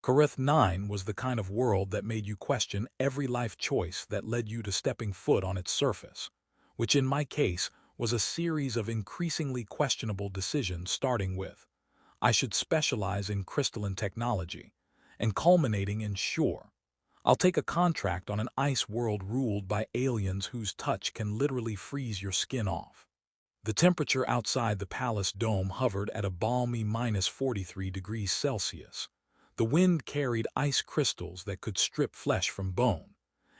Karith 9 was the kind of world that made you question every life choice that led you to stepping foot on its surface, which in my case was a series of increasingly questionable decisions starting with, I should specialize in crystalline technology, and culminating in sure, I'll take a contract on an ice world ruled by aliens whose touch can literally freeze your skin off. The temperature outside the palace dome hovered at a balmy -43 degrees Celsius. The wind carried ice crystals that could strip flesh from bone,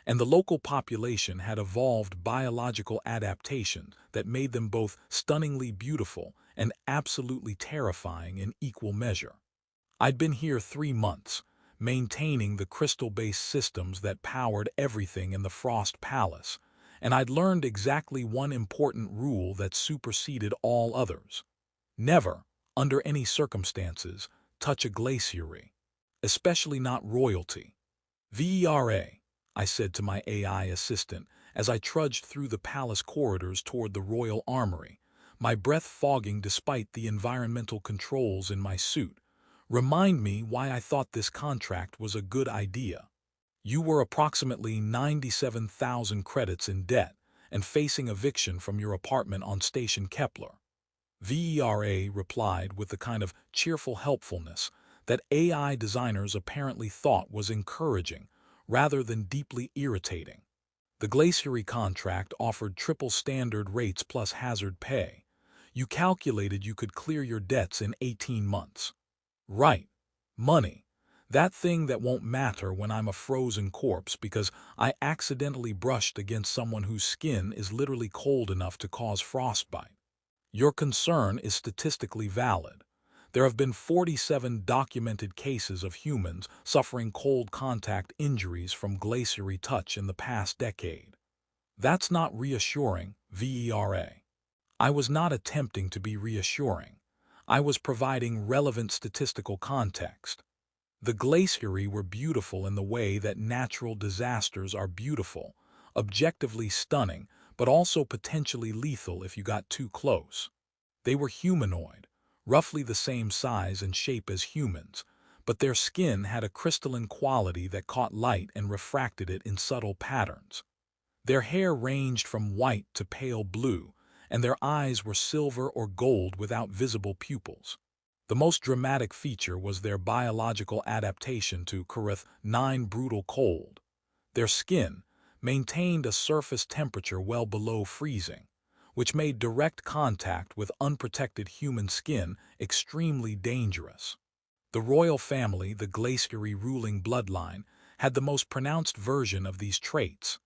and the local population had evolved biological adaptations that made them both stunningly beautiful and absolutely terrifying in equal measure. I'd been here 3 months, maintaining the crystal-based systems that powered everything in the Frost Palace, and I'd learned exactly one important rule that superseded all others. Never, under any circumstances, touch a glaciary, especially not royalty. Vera, I said to my AI assistant as I trudged through the palace corridors toward the royal armory, my breath fogging despite the environmental controls in my suit. Remind me why I thought this contract was a good idea. You were approximately 97,000 credits in debt and facing eviction from your apartment on Station Kepler. Vera replied with the kind of cheerful helpfulness that AI designers apparently thought was encouraging rather than deeply irritating. The Glaciari contract offered triple standard rates plus hazard pay. You calculated you could clear your debts in 18 months. Right. Money. That thing that won't matter when I'm a frozen corpse because I accidentally brushed against someone whose skin is literally cold enough to cause frostbite. Your concern is statistically valid. There have been 47 documented cases of humans suffering cold contact injuries from glaciary touch in the past decade. That's not reassuring, Vera. I was not attempting to be reassuring. I was providing relevant statistical context. The glaciari were beautiful in the way that natural disasters are beautiful, objectively stunning, but also potentially lethal if you got too close. They were humanoid, roughly the same size and shape as humans, but their skin had a crystalline quality that caught light and refracted it in subtle patterns. Their hair ranged from white to pale blue, and their eyes were silver or gold without visible pupils. The most dramatic feature was their biological adaptation to Karith 9 brutal cold. Their skin maintained a surface temperature well below freezing, which made direct contact with unprotected human skin extremely dangerous. The royal family, the Glaciari ruling bloodline, had the most pronounced version of these traits.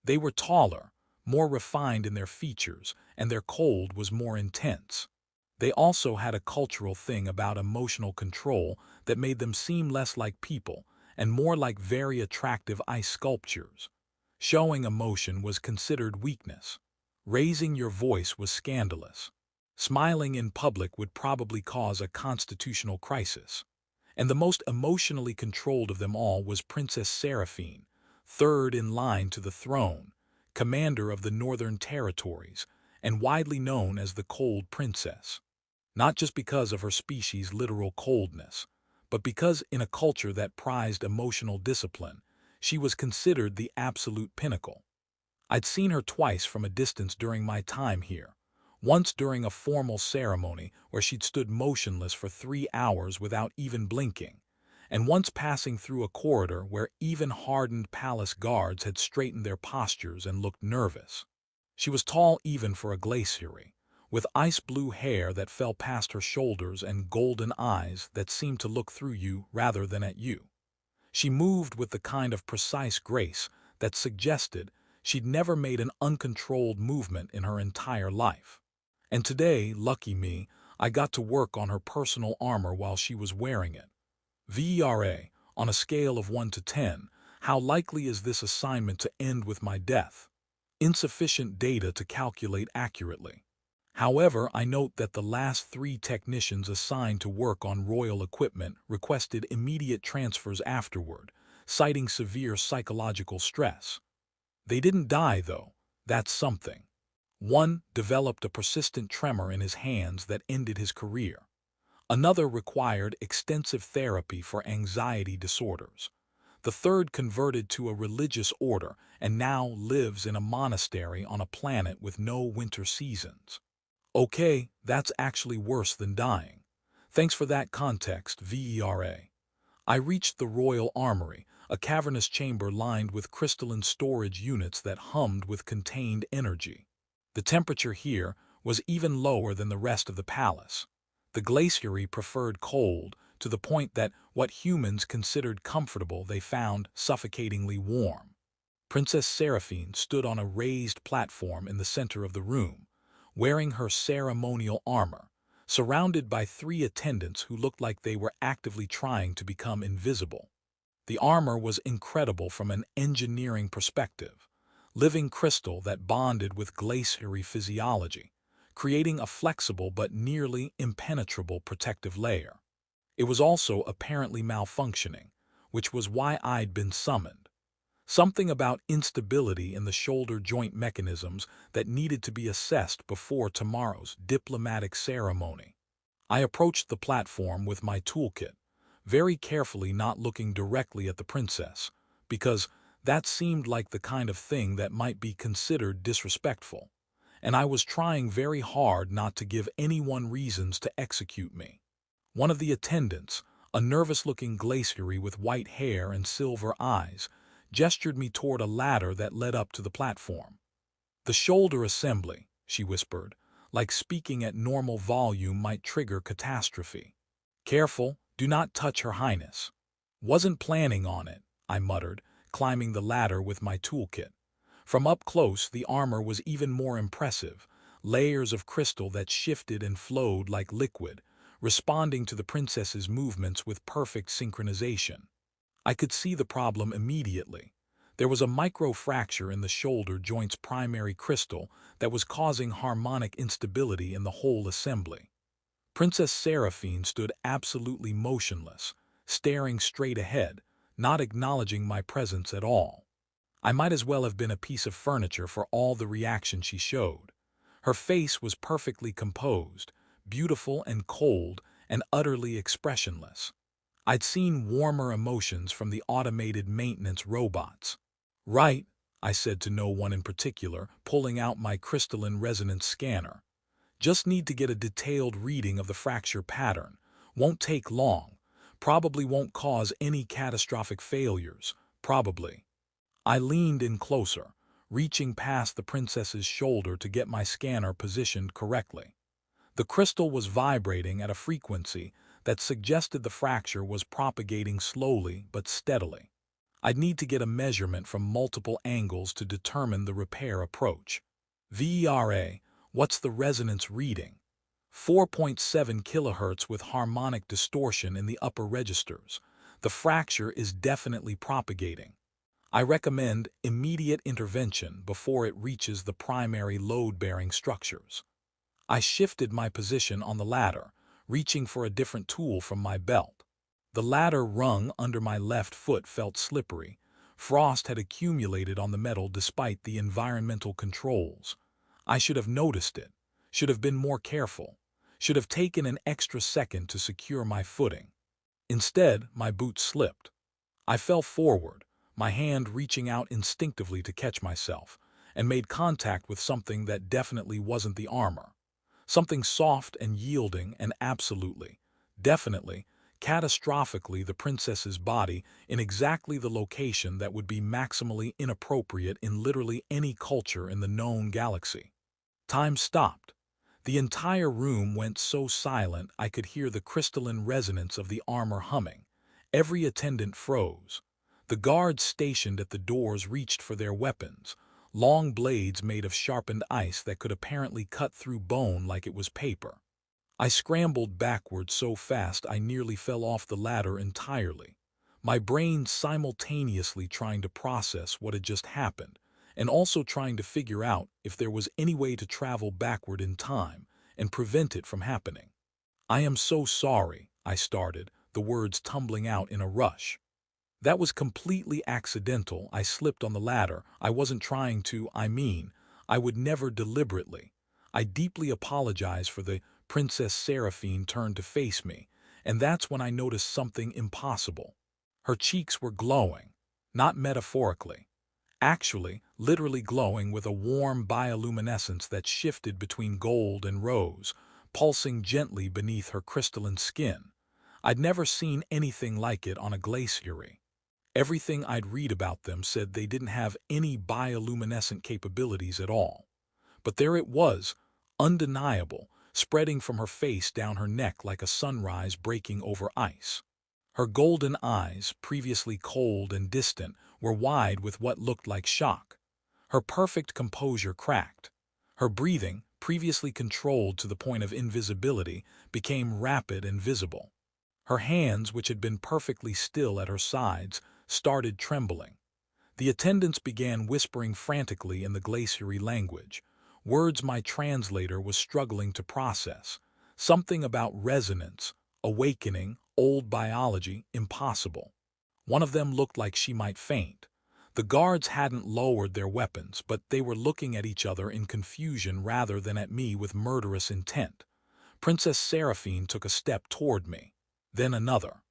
They were taller, more refined in their features, and their cold was more intense. They also had a cultural thing about emotional control that made them seem less like people and more like very attractive ice sculptures. Showing emotion was considered weakness. Raising your voice was scandalous. Smiling in public would probably cause a constitutional crisis. And the most emotionally controlled of them all was Princess Seraphine, third in line to the throne, commander of the Northern Territories, and widely known as the Cold Princess. Not just because of her species' literal coldness, but because in a culture that prized emotional discipline, she was considered the absolute pinnacle. I'd seen her twice from a distance during my time here, once during a formal ceremony where she'd stood motionless for 3 hours without even blinking, and once passing through a corridor where even hardened palace guards had straightened their postures and looked nervous. She was tall even for a glaciari, with ice-blue hair that fell past her shoulders and golden eyes that seemed to look through you rather than at you. She moved with the kind of precise grace that suggested she'd never made an uncontrolled movement in her entire life. And today, lucky me, I got to work on her personal armor while she was wearing it. Vera, on a scale of 1 to 10, how likely is this assignment to end with my death? Insufficient data to calculate accurately. However, I note that the last 3 technicians assigned to work on royal equipment requested immediate transfers afterward, citing severe psychological stress. They didn't die, though. That's something. One developed a persistent tremor in his hands that ended his career. Another required extensive therapy for anxiety disorders. The third converted to a religious order and now lives in a monastery on a planet with no winter seasons. Okay, that's actually worse than dying. Thanks for that context, VERA. I reached the Royal Armory, a cavernous chamber lined with crystalline storage units that hummed with contained energy. The temperature here was even lower than the rest of the palace. The Glaciari preferred cold, to the point that what humans considered comfortable they found suffocatingly warm. Princess Seraphine stood on a raised platform in the center of the room, wearing her ceremonial armor, surrounded by three attendants who looked like they were actively trying to become invisible. The armor was incredible from an engineering perspective, living crystal that bonded with glaciary physiology, creating a flexible but nearly impenetrable protective layer. It was also apparently malfunctioning, which was why I'd been summoned. Something about instability in the shoulder joint mechanisms that needed to be assessed before tomorrow's diplomatic ceremony. I approached the platform with my toolkit, very carefully not looking directly at the princess, because that seemed like the kind of thing that might be considered disrespectful, and I was trying very hard not to give anyone reasons to execute me. One of the attendants, a nervous-looking glaciary with white hair and silver eyes, gestured me toward a ladder that led up to the platform. "The shoulder assembly," she whispered, like speaking at normal volume might trigger catastrophe. "Careful, do not touch Her Highness." "Wasn't planning on it," I muttered, climbing the ladder with my toolkit. From up close, the armor was even more impressive, layers of crystal that shifted and flowed like liquid, responding to the princess's movements with perfect synchronization. I could see the problem immediately. There was a microfracture in the shoulder joint's primary crystal that was causing harmonic instability in the whole assembly. Princess Seraphine stood absolutely motionless, staring straight ahead, not acknowledging my presence at all. I might as well have been a piece of furniture for all the reaction she showed. Her face was perfectly composed, beautiful and cold, and utterly expressionless. I'd seen warmer emotions from the automated maintenance robots. "Right," I said to no one in particular, pulling out my crystalline resonance scanner. "Just need to get a detailed reading of the fracture pattern. Won't take long. Probably won't cause any catastrophic failures. Probably." I leaned in closer, reaching past the princess's shoulder to get my scanner positioned correctly. The crystal was vibrating at a frequency that suggested the fracture was propagating slowly but steadily. I'd need to get a measurement from multiple angles to determine the repair approach. "VERA, what's the resonance reading?" 4.7 kilohertz with harmonic distortion in the upper registers. The fracture is definitely propagating. I recommend immediate intervention before it reaches the primary load-bearing structures. I shifted my position on the ladder, reaching for a different tool from my belt. The ladder rung under my left foot felt slippery. Frost had accumulated on the metal despite the environmental controls. I should have noticed it, should have been more careful, should have taken an extra second to secure my footing. Instead, my boot slipped. I fell forward, my hand reaching out instinctively to catch myself, and made contact with something that definitely wasn't the armor. Something soft and yielding and absolutely, definitely, catastrophically the princess's body in exactly the location that would be maximally inappropriate in literally any culture in the known galaxy. Time stopped. The entire room went so silent I could hear the crystalline resonance of the armor humming. Every attendant froze. The guards stationed at the doors reached for their weapons, long blades made of sharpened ice that could apparently cut through bone like it was paper. I scrambled backward so fast I nearly fell off the ladder entirely, my brain simultaneously trying to process what had just happened, and also trying to figure out if there was any way to travel backward in time and prevent it from happening. "I am so sorry," I started, the words tumbling out in a rush. "That was completely accidental. I slipped on the ladder. I wasn't trying to, I would never deliberately. I deeply apologize for the Princess Seraphine turned to face me, and that's when I noticed something impossible. Her cheeks were glowing, not metaphorically. Actually, literally glowing with a warm bioluminescence that shifted between gold and rose, pulsing gently beneath her crystalline skin. I'd never seen anything like it on a glaciary. Everything I'd read about them said they didn't have any bioluminescent capabilities at all. But there it was, undeniable, spreading from her face down her neck like a sunrise breaking over ice. Her golden eyes, previously cold and distant, were wide with what looked like shock. Her perfect composure cracked. Her breathing, previously controlled to the point of invisibility, became rapid and visible. Her hands, which had been perfectly still at her sides, started trembling. The attendants began whispering frantically in the Glaciari language, words my translator was struggling to process. Something about resonance, awakening, old biology, impossible. One of them looked like she might faint. The guards hadn't lowered their weapons, but they were looking at each other in confusion rather than at me with murderous intent. Princess Seraphine took a step toward me, then another.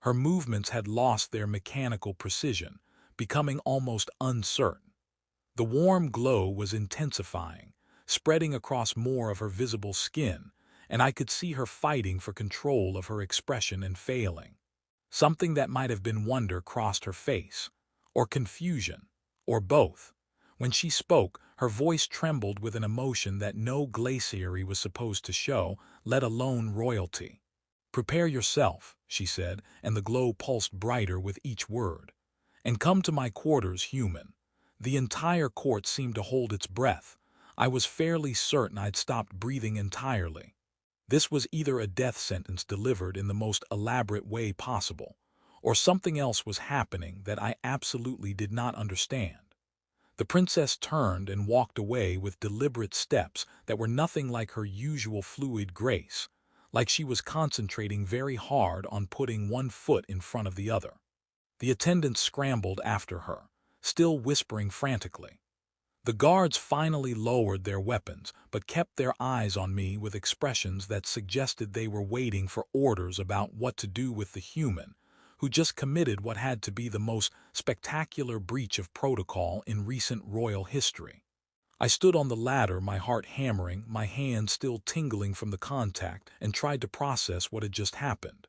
Her movements had lost their mechanical precision, becoming almost uncertain. The warm glow was intensifying, spreading across more of her visible skin, and I could see her fighting for control of her expression and failing. Something that might have been wonder crossed her face, or confusion, or both. When she spoke, her voice trembled with an emotion that no glaciary was supposed to show, let alone royalty. "Prepare yourself," she said, and the glow pulsed brighter with each word. "And come to my quarters, human." The entire court seemed to hold its breath. I was fairly certain I'd stopped breathing entirely. This was either a death sentence delivered in the most elaborate way possible, or something else was happening that I absolutely did not understand. The princess turned and walked away with deliberate steps that were nothing like her usual fluid grace, like she was concentrating very hard on putting one foot in front of the other. The attendants scrambled after her, still whispering frantically. The guards finally lowered their weapons, but kept their eyes on me with expressions that suggested they were waiting for orders about what to do with the human, who just committed what had to be the most spectacular breach of protocol in recent royal history. I stood on the ladder, my heart hammering, my hands still tingling from the contact, and tried to process what had just happened.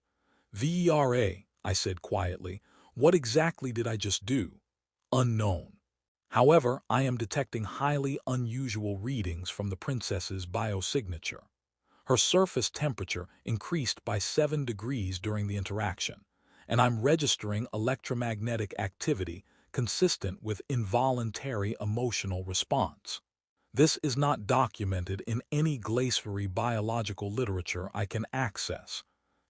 "Vera," I said quietly, "what exactly did I just do?" "Unknown. However, I am detecting highly unusual readings from the princess's biosignature. Her surface temperature increased by 7 degrees during the interaction, and I'm registering electromagnetic activity consistent with involuntary emotional response. This is not documented in any glaciary biological literature I can access.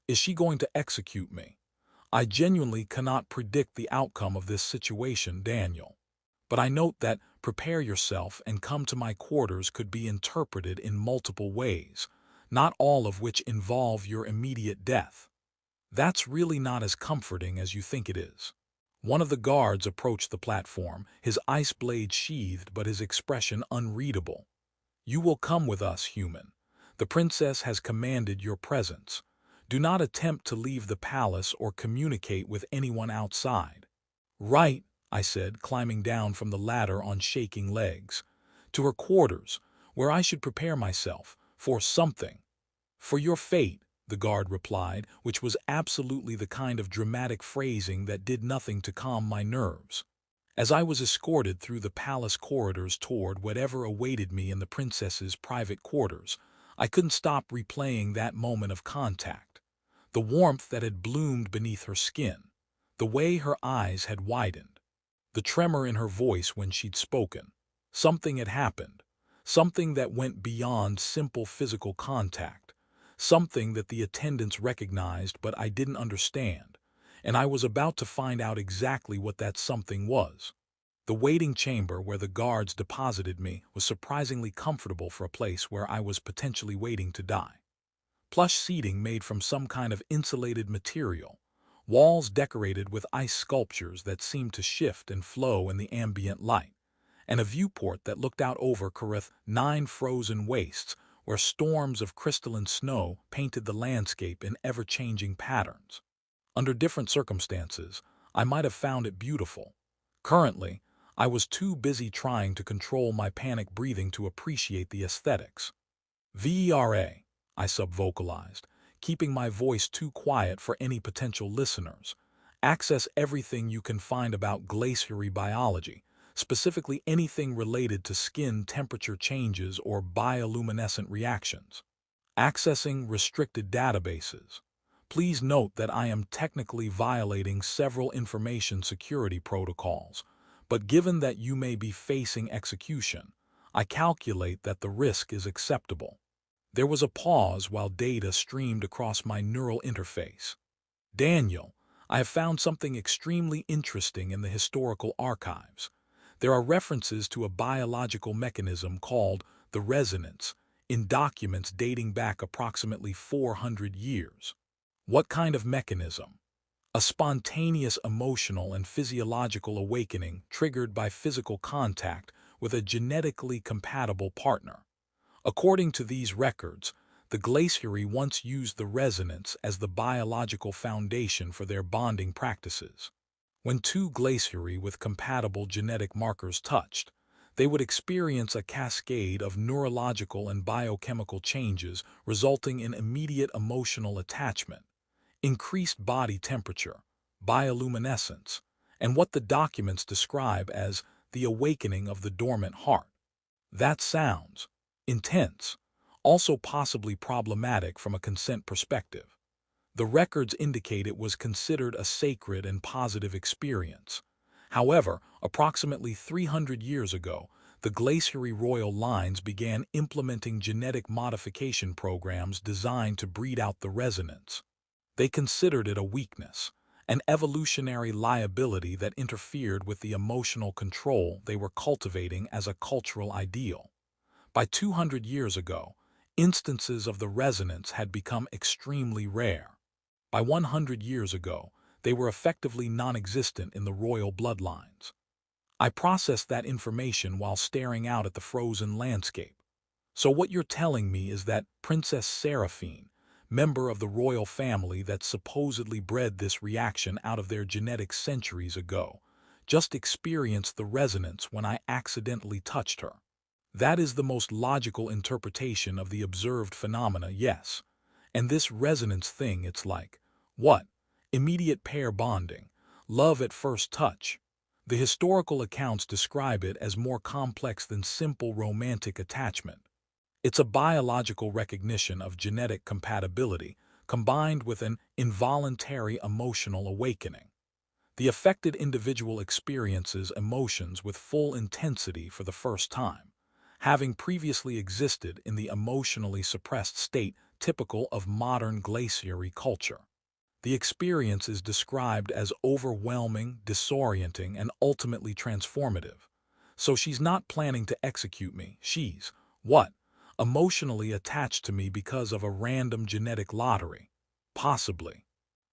Is she going to execute me? I genuinely cannot predict the outcome of this situation, Daniel. But I note that prepare yourself and come to my quarters could be interpreted in multiple ways, not all of which involve your immediate death. That's really not as comforting as you think it is." One of the guards approached the platform, his ice blade sheathed but his expression unreadable. "You will come with us, human. The princess has commanded your presence. Do not attempt to leave the palace or communicate with anyone outside." "Right," I said, climbing down from the ladder on shaking legs. "To her quarters, where I should prepare myself for something." "For your fate," the guard replied, which was absolutely the kind of dramatic phrasing that did nothing to calm my nerves. As I was escorted through the palace corridors toward whatever awaited me in the princess's private quarters, I couldn't stop replaying that moment of contact. The warmth that had bloomed beneath her skin, the way her eyes had widened, the tremor in her voice when she'd spoken. Something had happened, something that went beyond simple physical contact, something that the attendants recognized but I didn't understand, and I was about to find out exactly what that something was. The waiting chamber where the guards deposited me was surprisingly comfortable for a place where I was potentially waiting to die. Plush seating made from some kind of insulated material, walls decorated with ice sculptures that seemed to shift and flow in the ambient light, and a viewport that looked out over Karith's 9 frozen wastes where storms of crystalline snow painted the landscape in ever-changing patterns. Under different circumstances, I might have found it beautiful. Currently, I was too busy trying to control my panic breathing to appreciate the aesthetics. Vera, I subvocalized, keeping my voice too quiet for any potential listeners. Access everything you can find about glaciary biology, specifically anything related to skin temperature changes or bioluminescent reactions. Accessing restricted databases. Please note that I am technically violating several information security protocols, but given that you may be facing execution, I calculate that the risk is acceptable. There was a pause while data streamed across my neural interface. Daniel, I have found something extremely interesting in the historical archives. There are references to a biological mechanism called the resonance in documents dating back approximately 400 years. What kind of mechanism? A spontaneous emotional and physiological awakening triggered by physical contact with a genetically compatible partner. According to these records, the Glaciari once used the resonance as the biological foundation for their bonding practices. When two Glaciari with compatible genetic markers touched, they would experience a cascade of neurological and biochemical changes resulting in immediate emotional attachment, increased body temperature, bioluminescence, and what the documents describe as the awakening of the dormant heart. That sounds intense, also possibly problematic from a consent perspective. The records indicate it was considered a sacred and positive experience. However, approximately 300 years ago, the Glaciari royal lines began implementing genetic modification programs designed to breed out the resonance. They considered it a weakness, an evolutionary liability that interfered with the emotional control they were cultivating as a cultural ideal. By 200 years ago, instances of the resonance had become extremely rare. By 100 years ago, they were effectively non-existent in the royal bloodlines. I processed that information while staring out at the frozen landscape. So what you're telling me is that Princess Seraphine, member of the royal family that supposedly bred this reaction out of their genetics centuries ago, just experienced the resonance when I accidentally touched her. That is the most logical interpretation of the observed phenomena, yes. And this resonance thing, it's like, what? Immediate pair bonding, love at first touch. The historical accounts describe it as more complex than simple romantic attachment. It's a biological recognition of genetic compatibility combined with an involuntary emotional awakening. The affected individual experiences emotions with full intensity for the first time, having previously existed in the emotionally suppressed state typical of modern glaciary culture. The experience is described as overwhelming, disorienting, and ultimately transformative. So she's not planning to execute me. She's, what? Emotionally attached to me because of a random genetic lottery. Possibly.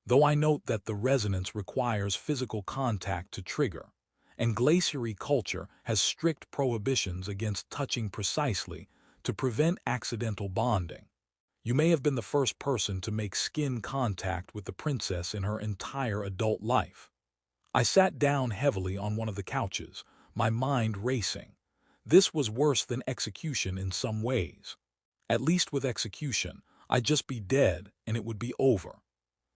Though I note that the resonance requires physical contact to trigger, and glaciary culture has strict prohibitions against touching precisely to prevent accidental bonding. You may have been the first person to make skin contact with the princess in her entire adult life. I sat down heavily on one of the couches, my mind racing. This was worse than execution in some ways. At least with execution, I'd just be dead and it would be over.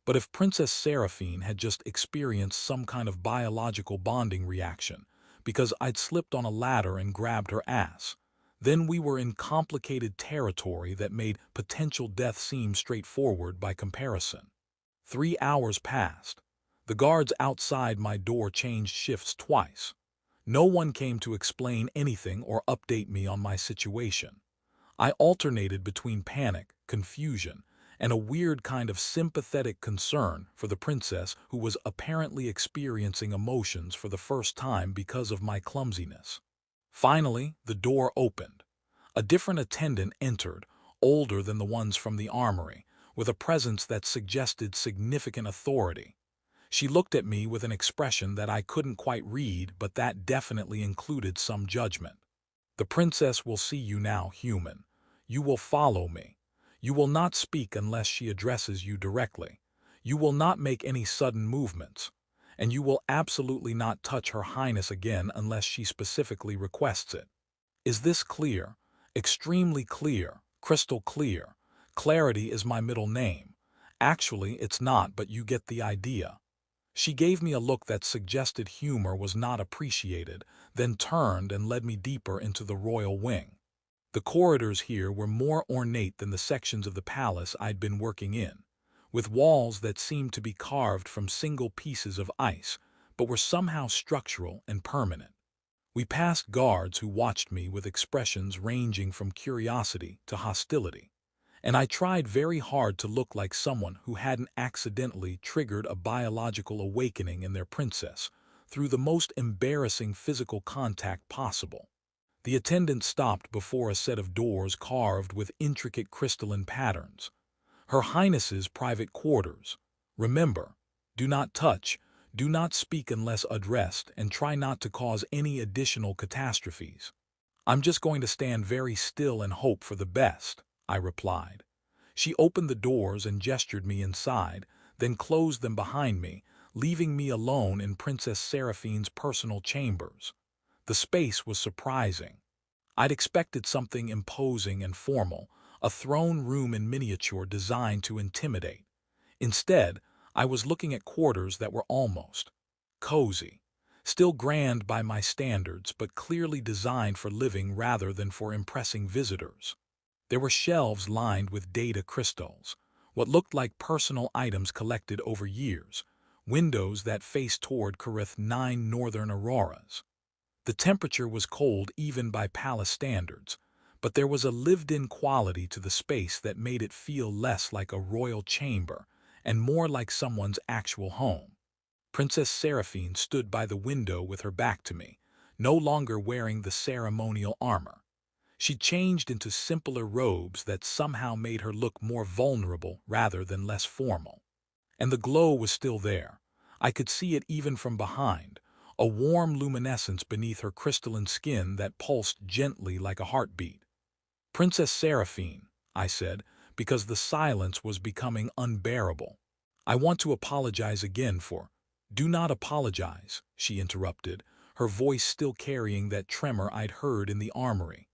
But if Princess Seraphine had just experienced some kind of biological bonding reaction, because I'd slipped on a ladder and grabbed her ass, then we were in complicated territory that made potential death seem straightforward by comparison. 3 hours passed. The guards outside my door changed shifts twice. No one came to explain anything or update me on my situation. I alternated between panic, confusion, and a weird kind of sympathetic concern for the princess who was apparently experiencing emotions for the first time because of my clumsiness. Finally, the door opened. A different attendant entered, older than the ones from the armory, with a presence that suggested significant authority. She looked at me with an expression that I couldn't quite read, but that definitely included some judgment. "The princess will see you now, human. You will follow me. You will not speak unless she addresses you directly. You will not make any sudden movements. And you will absolutely not touch Her Highness again unless she specifically requests it. Is this clear? Extremely clear, crystal clear. Clarity is my middle name. Actually, it's not, but you get the idea. She gave me a look that suggested humor was not appreciated, then turned and led me deeper into the royal wing. The corridors here were more ornate than the sections of the palace I'd been working in, with walls that seemed to be carved from single pieces of ice, but were somehow structural and permanent. We passed guards who watched me with expressions ranging from curiosity to hostility, and I tried very hard to look like someone who hadn't accidentally triggered a biological awakening in their princess through the most embarrassing physical contact possible. The attendant stopped before a set of doors carved with intricate crystalline patterns. Her Highness's private quarters. Remember, do not touch, do not speak unless addressed, and try not to cause any additional catastrophes. I'm just going to stand very still and hope for the best, I replied. She opened the doors and gestured me inside, then closed them behind me, leaving me alone in Princess Seraphine's personal chambers. The space was surprising. I'd expected something imposing and formal, a throne room in miniature designed to intimidate. Instead, I was looking at quarters that were almost cozy, still grand by my standards, but clearly designed for living rather than for impressing visitors. There were shelves lined with data crystals, what looked like personal items collected over years, windows that faced toward Karith's 9 northern auroras. The temperature was cold even by palace standards, but there was a lived-in quality to the space that made it feel less like a royal chamber and more like someone's actual home. Princess Seraphine stood by the window with her back to me, no longer wearing the ceremonial armor. She changed into simpler robes that somehow made her look more vulnerable rather than less formal. And the glow was still there. I could see it even from behind, a warm luminescence beneath her crystalline skin that pulsed gently like a heartbeat. Princess Seraphine, I said, because the silence was becoming unbearable. I want to apologize again for— Do not apologize, she interrupted, her voice still carrying that tremor I'd heard in the armory.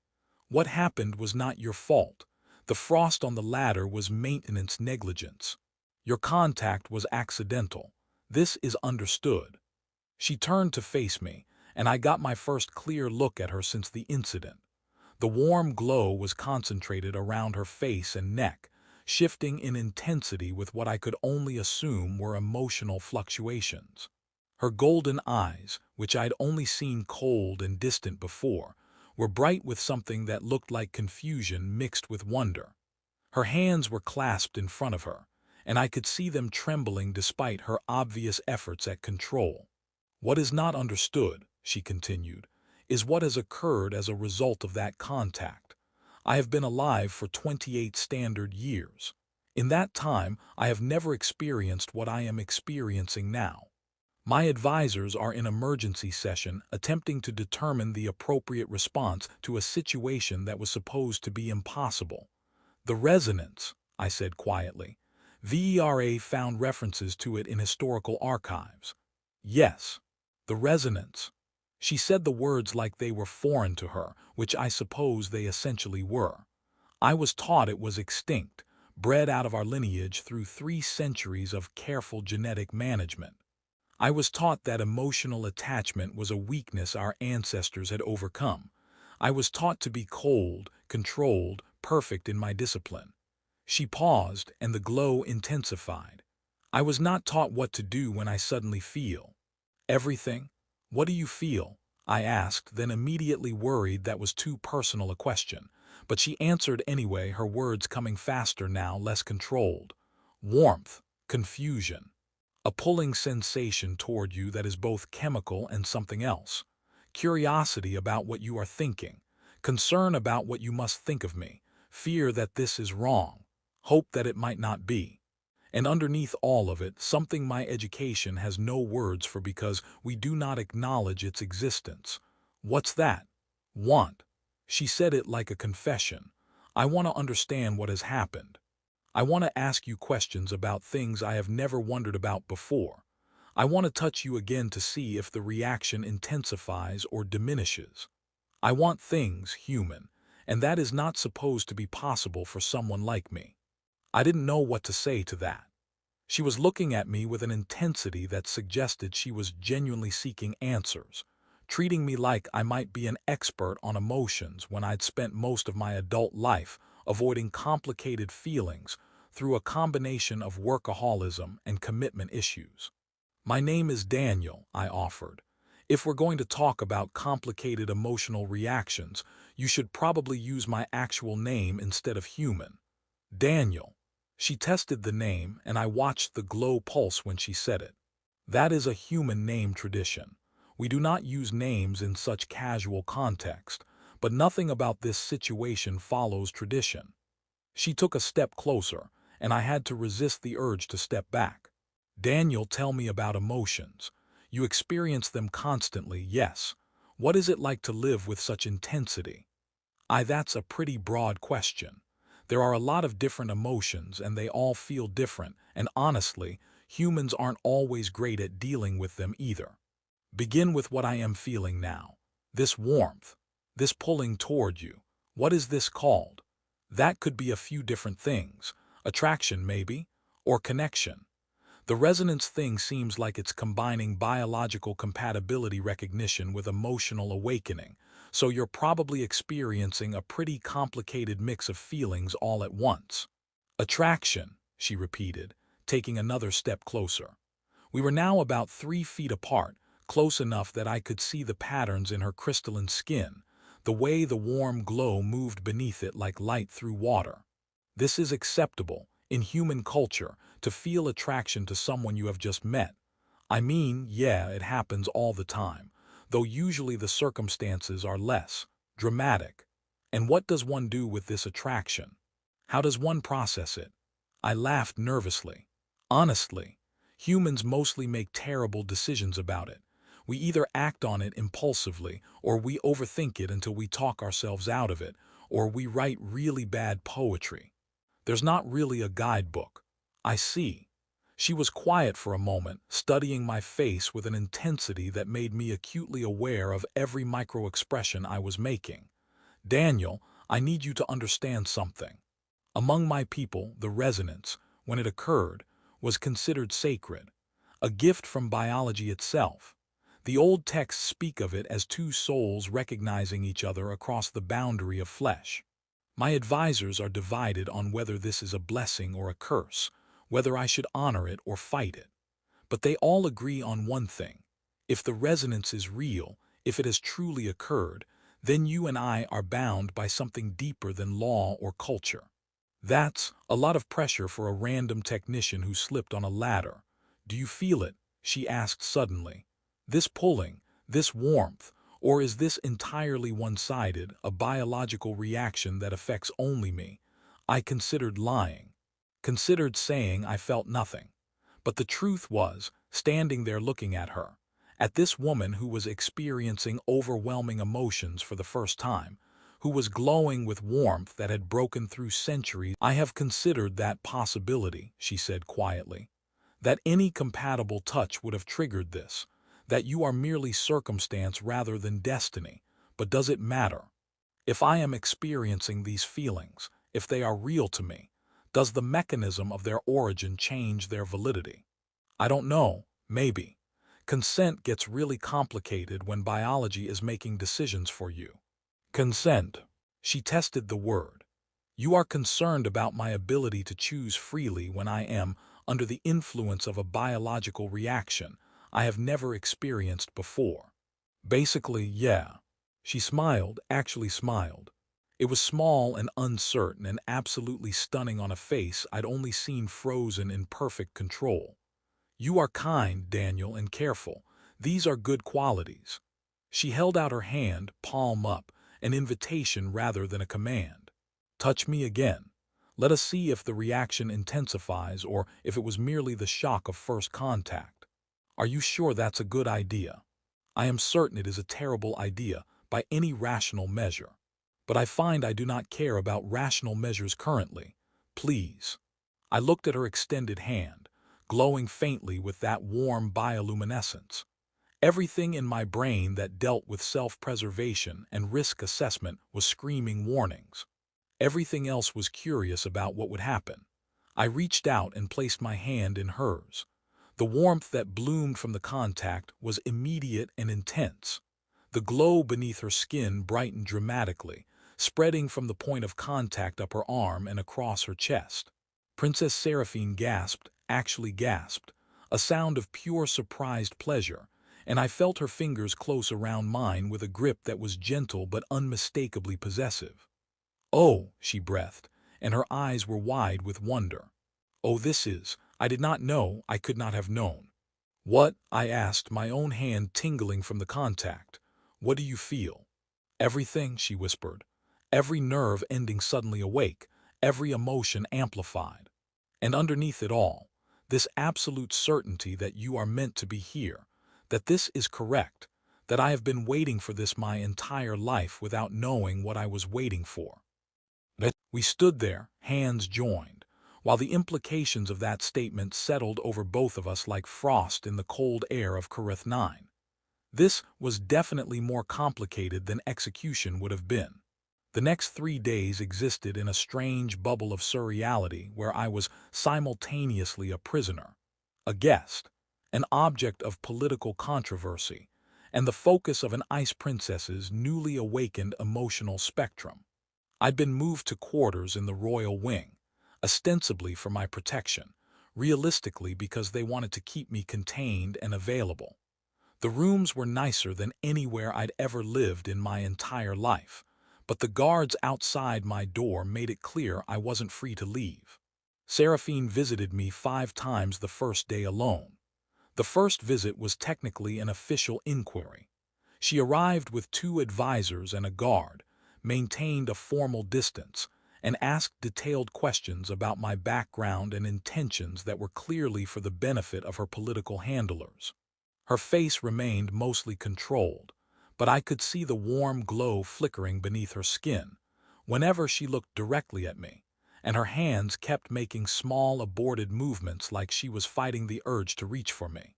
What happened was not your fault. The frost on the ladder was maintenance negligence. Your contact was accidental. This is understood. She turned to face me, and I got my first clear look at her since the incident. The warm glow was concentrated around her face and neck, shifting in intensity with what I could only assume were emotional fluctuations. Her golden eyes, which I'd only seen cold and distant before, were bright with something that looked like confusion mixed with wonder. Her hands were clasped in front of her, and I could see them trembling despite her obvious efforts at control. What is not understood, she continued, is what has occurred as a result of that contact. I have been alive for 28 standard years. In that time, I have never experienced what I am experiencing now. My advisors are in emergency session attempting to determine the appropriate response to a situation that was supposed to be impossible. The resonance, I said quietly. VERA found references to it in historical archives. Yes, the resonance. She said the words like they were foreign to her, which I suppose they essentially were. I was taught it was extinct, bred out of our lineage through 3 centuries of careful genetic management. I was taught that emotional attachment was a weakness our ancestors had overcome. I was taught to be cold, controlled, perfect in my discipline. She paused, and the glow intensified. I was not taught what to do when I suddenly feel. Everything? What do you feel? I asked, then immediately worried that was too personal a question. But she answered anyway, her words coming faster now, less controlled. Warmth, confusion. A pulling sensation toward you that is both chemical and something else. Curiosity about what you are thinking. Concern about what you must think of me. Fear that this is wrong. Hope that it might not be. And underneath all of it, something my education has no words for because we do not acknowledge its existence. What's that? Want. She said it like a confession. I want to understand what has happened. I want to ask you questions about things I have never wondered about before. I want to touch you again to see if the reaction intensifies or diminishes. I want things human, and that is not supposed to be possible for someone like me. I didn't know what to say to that. She was looking at me with an intensity that suggested she was genuinely seeking answers, treating me like I might be an expert on emotions when I'd spent most of my adult life avoiding complicated feelings through a combination of workaholism and commitment issues. My name is Daniel, I offered. If we're going to talk about complicated emotional reactions, you should probably use my actual name instead of human. Daniel. She tested the name, and I watched the glow pulse when she said it. That is a human name tradition. We do not use names in such casual context, but nothing about this situation follows tradition. She took a step closer, and I had to resist the urge to step back. Daniel, tell me about emotions. You experience them constantly, yes. What is it like to live with such intensity? That's a pretty broad question. There are a lot of different emotions and they all feel different, and honestly, humans aren't always great at dealing with them either. Begin with what I am feeling now. This warmth, this pulling toward you. What is this called? That could be a few different things. Attraction, maybe, or connection. The resonance thing seems like it's combining biological compatibility recognition with emotional awakening, so you're probably experiencing a pretty complicated mix of feelings all at once. Attraction, she repeated, taking another step closer. We were now about 3 feet apart, close enough that I could see the patterns in her crystalline skin, the way the warm glow moved beneath it like light through water. This is acceptable, in human culture, to feel attraction to someone you have just met. I mean, yeah, it happens all the time, though usually the circumstances are less dramatic. And what does one do with this attraction? How does one process it? I laughed nervously. Honestly, humans mostly make terrible decisions about it. We either act on it impulsively, or we overthink it until we talk ourselves out of it, or we write really bad poetry. There's not really a guidebook. I see. She was quiet for a moment, studying my face with an intensity that made me acutely aware of every micro-expression I was making. Daniel, I need you to understand something. Among my people, the resonance, when it occurred, was considered sacred, a gift from biology itself. The old texts speak of it as two souls recognizing each other across the boundary of flesh. My advisors are divided on whether this is a blessing or a curse, whether I should honor it or fight it. But they all agree on one thing. If the resonance is real, if it has truly occurred, then you and I are bound by something deeper than law or culture. That's a lot of pressure for a random technician who slipped on a ladder. Do you feel it? She asked suddenly. This pulling, this warmth, or is this entirely one-sided, a biological reaction that affects only me? I considered lying, considered saying I felt nothing. But the truth was, standing there looking at her, at this woman who was experiencing overwhelming emotions for the first time, who was glowing with warmth that had broken through centuries. I have considered that possibility, she said quietly, that any compatible touch would have triggered this, that you are merely circumstance rather than destiny. But does it matter? If I am experiencing these feelings, if they are real to me, does the mechanism of their origin change their validity? I don't know, maybe. Consent gets really complicated when biology is making decisions for you. Consent. She tested the word. You are concerned about my ability to choose freely when I am under the influence of a biological reaction I have never experienced before. Basically, yeah. She smiled, actually smiled. It was small and uncertain and absolutely stunning on a face I'd only seen frozen in perfect control. You are kind, Daniel, and careful. These are good qualities. She held out her hand, palm up, an invitation rather than a command. Touch me again. Let us see if the reaction intensifies or if it was merely the shock of first contact. Are you sure that's a good idea? I am certain it is a terrible idea by any rational measure. but I find I do not care about rational measures currently. Please." I looked at her extended hand, glowing faintly with that warm bioluminescence. Everything in my brain that dealt with self-preservation and risk assessment was screaming warnings. Everything else was curious about what would happen. I reached out and placed my hand in hers. The warmth that bloomed from the contact was immediate and intense. The glow beneath her skin brightened dramatically, spreading from the point of contact up her arm and across her chest. Princess Seraphine gasped, actually gasped, a sound of pure surprised pleasure, and I felt her fingers close around mine with a grip that was gentle but unmistakably possessive. "Oh," she breathed, and her eyes were wide with wonder. "Oh, I did not know, I could not have known." "What?" I asked, my own hand tingling from the contact. "What do you feel?" "Everything," she whispered. "Every nerve ending suddenly awake, every emotion amplified. And underneath it all, this absolute certainty that you are meant to be here, that this is correct, that I have been waiting for this my entire life without knowing what I was waiting for." We stood there, hands joined, while the implications of that statement settled over both of us like frost in the cold air of Kareth 9. This was definitely more complicated than execution would have been. The next 3 days existed in a strange bubble of surreality where I was simultaneously a prisoner, a guest, an object of political controversy, and the focus of an ice princess's newly awakened emotional spectrum. I'd been moved to quarters in the royal wing, ostensibly for my protection, realistically because they wanted to keep me contained and available. The rooms were nicer than anywhere I'd ever lived in my entire life, but the guards outside my door made it clear I wasn't free to leave. Seraphine visited me 5 times the first day alone. The first visit was technically an official inquiry. She arrived with 2 advisors and a guard, maintained a formal distance, and asked detailed questions about my background and intentions that were clearly for the benefit of her political handlers. Her face remained mostly controlled, but I could see the warm glow flickering beneath her skin whenever she looked directly at me, and her hands kept making small aborted movements like she was fighting the urge to reach for me.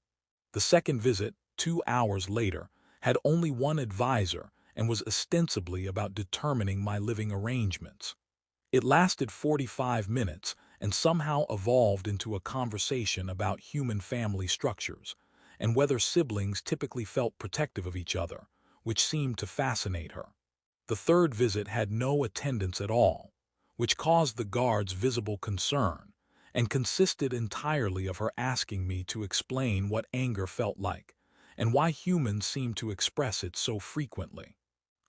The second visit, 2 hours later, had only one advisor and was ostensibly about determining my living arrangements. It lasted 45 minutes and somehow evolved into a conversation about human family structures and whether siblings typically felt protective of each other, which seemed to fascinate her. The third visit had no attendance at all, which caused the guards visible concern, and consisted entirely of her asking me to explain what anger felt like and why humans seemed to express it so frequently.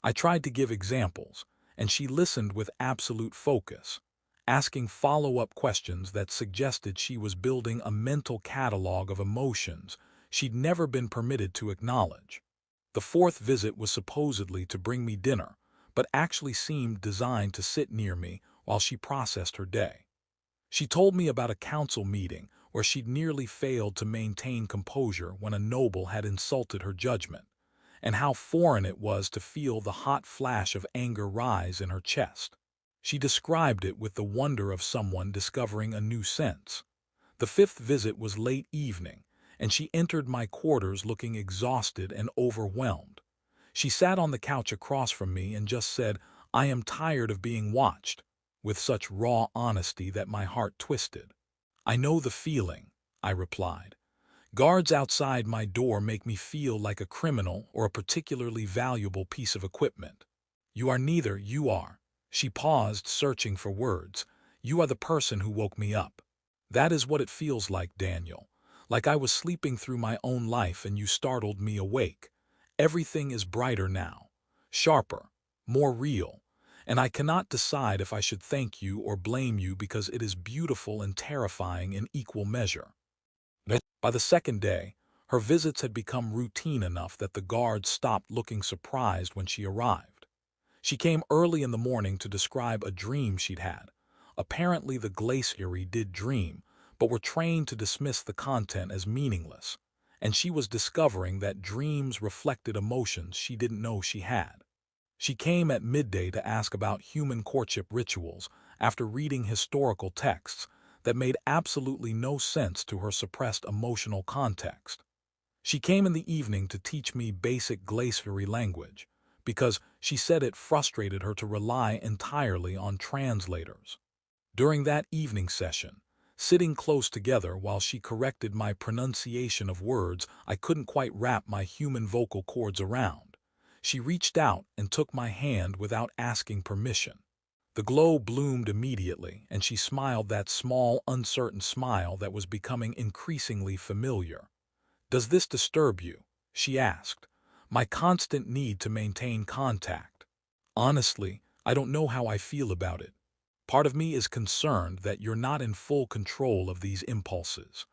I tried to give examples, and she listened with absolute focus, asking follow-up questions that suggested she was building a mental catalog of emotions she'd never been permitted to acknowledge. The fourth visit was supposedly to bring me dinner, but actually seemed designed to sit near me while she processed her day. She told me about a council meeting where she'd nearly failed to maintain composure when a noble had insulted her judgment, and how foreign it was to feel the hot flash of anger rise in her chest. She described it with the wonder of someone discovering a new sense. The fifth visit was late evening, and she entered my quarters looking exhausted and overwhelmed. She sat on the couch across from me and just said, "I am tired of being watched," with such raw honesty that my heart twisted. "I know the feeling," I replied. "Guards outside my door make me feel like a criminal or a particularly valuable piece of equipment. You are neither, you are." She paused, searching for words. "You are the person who woke me up. That is what it feels like, Daniel. Like I was sleeping through my own life and you startled me awake. Everything is brighter now, sharper, more real, and I cannot decide if I should thank you or blame you because it is beautiful and terrifying in equal measure." By the second day, her visits had become routine enough that the guards stopped looking surprised when she arrived. She came early in the morning to describe a dream she'd had. Apparently the Glaciari did dream, but were trained to dismiss the content as meaningless, and she was discovering that dreams reflected emotions she didn't know she had. She came at midday to ask about human courtship rituals after reading historical texts that made absolutely no sense to her suppressed emotional context. She came in the evening to teach me basic Glaciari language, because she said it frustrated her to rely entirely on translators. During that evening session, sitting close together while she corrected my pronunciation of words I couldn't quite wrap my human vocal cords around, she reached out and took my hand without asking permission. The glow bloomed immediately, and she smiled that small, uncertain smile that was becoming increasingly familiar. "Does this disturb you?" she asked. "My constant need to maintain contact. Honestly, I don't know how I feel about it. Part of me is concerned that you're not in full control of these impulses.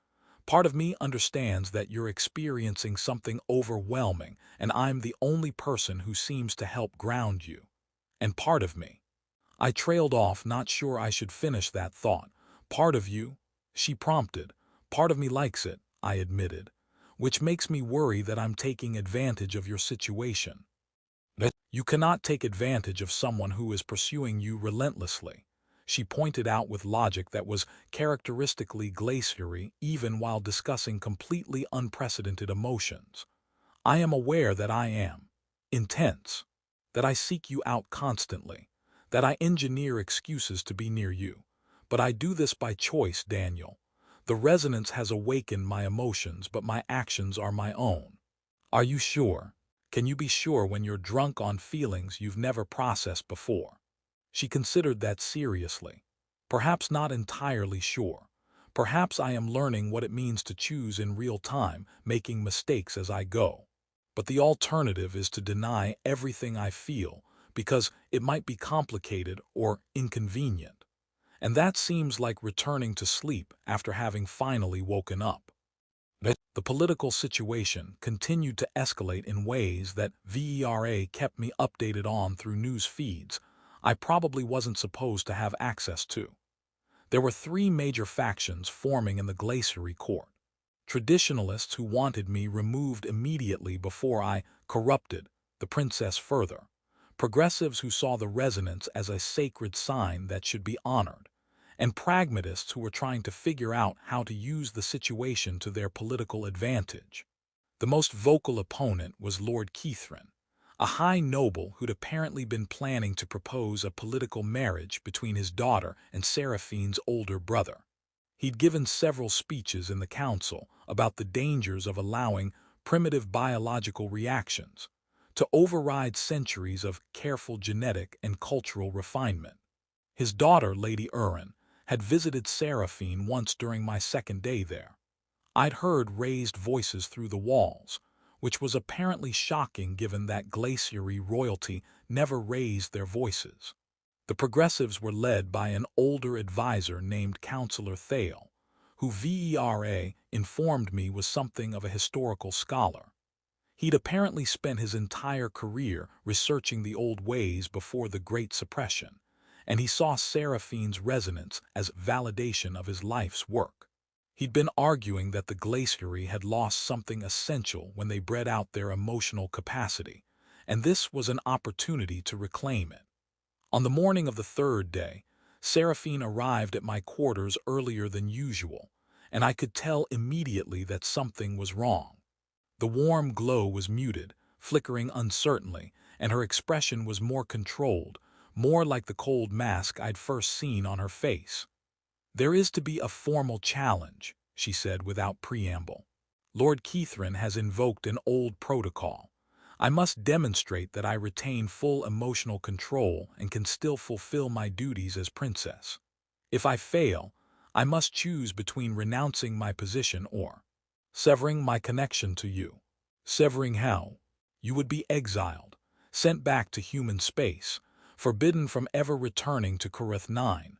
Part of me understands that you're experiencing something overwhelming and I'm the only person who seems to help ground you. And part of me." I trailed off, not sure I should finish that thought. "Part of you?" she prompted. "Part of me likes it," I admitted, "which makes me worry that I'm taking advantage of your situation." "That you cannot take advantage of someone who is pursuing you relentlessly," she pointed out with logic that was characteristically Glaciari even while discussing completely unprecedented emotions. "I am aware that I am intense, that I seek you out constantly, that I engineer excuses to be near you. But I do this by choice, Daniel. The resonance has awakened my emotions, but my actions are my own." "Are you sure? Can you be sure when you're drunk on feelings you've never processed before?" She considered that seriously. "Perhaps not entirely sure. Perhaps I am learning what it means to choose in real time, making mistakes as I go. But the alternative is to deny everything I feel, because it might be complicated or inconvenient. And that seems like returning to sleep after having finally woken up." The political situation continued to escalate in ways that VERA kept me updated on through news feeds I probably wasn't supposed to have access to. There were three major factions forming in the Glaciari court. Traditionalists who wanted me removed immediately before I corrupted the princess further. Progressives who saw the resonance as a sacred sign that should be honored, and pragmatists who were trying to figure out how to use the situation to their political advantage. The most vocal opponent was Lord Keithrin, a high noble who'd apparently been planning to propose a political marriage between his daughter and Seraphine's older brother. He'd given several speeches in the council about the dangers of allowing primitive biological reactions to override centuries of careful genetic and cultural refinement. His daughter, Lady Urin, had visited Seraphine once during my second day there. I'd heard raised voices through the walls, which was apparently shocking given that Glaciari royalty never raised their voices. The progressives were led by an older advisor named Councillor Thale, who VERA informed me was something of a historical scholar. He'd apparently spent his entire career researching the old ways before the Great Suppression, and he saw Seraphine's resonance as validation of his life's work. He'd been arguing that the Glaciari had lost something essential when they bred out their emotional capacity, and this was an opportunity to reclaim it. On the morning of the third day, Seraphine arrived at my quarters earlier than usual, and I could tell immediately that something was wrong. The warm glow was muted, flickering uncertainly, and her expression was more controlled, more like the cold mask I'd first seen on her face. "There is to be a formal challenge," she said without preamble. "Lord Keithrin has invoked an old protocol. I must demonstrate that I retain full emotional control and can still fulfill my duties as princess. If I fail, I must choose between renouncing my position or severing my connection to you." "Severing how?" "You would be exiled, sent back to human space, forbidden from ever returning to Korath 9.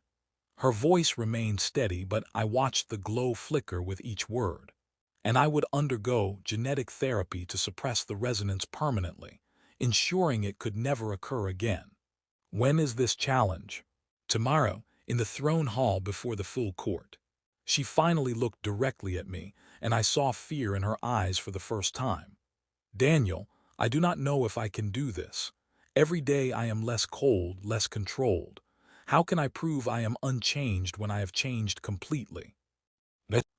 Her voice remained steady, but I watched the glow flicker with each word. "And I would undergo genetic therapy to suppress the resonance permanently, ensuring it could never occur again." "When is this challenge?" "Tomorrow, in the throne hall before the full court." She finally looked directly at me, and I saw fear in her eyes for the first time. "Daniel, I do not know if I can do this. Every day I am less cold, less controlled. How can I prove I am unchanged when I have changed completely?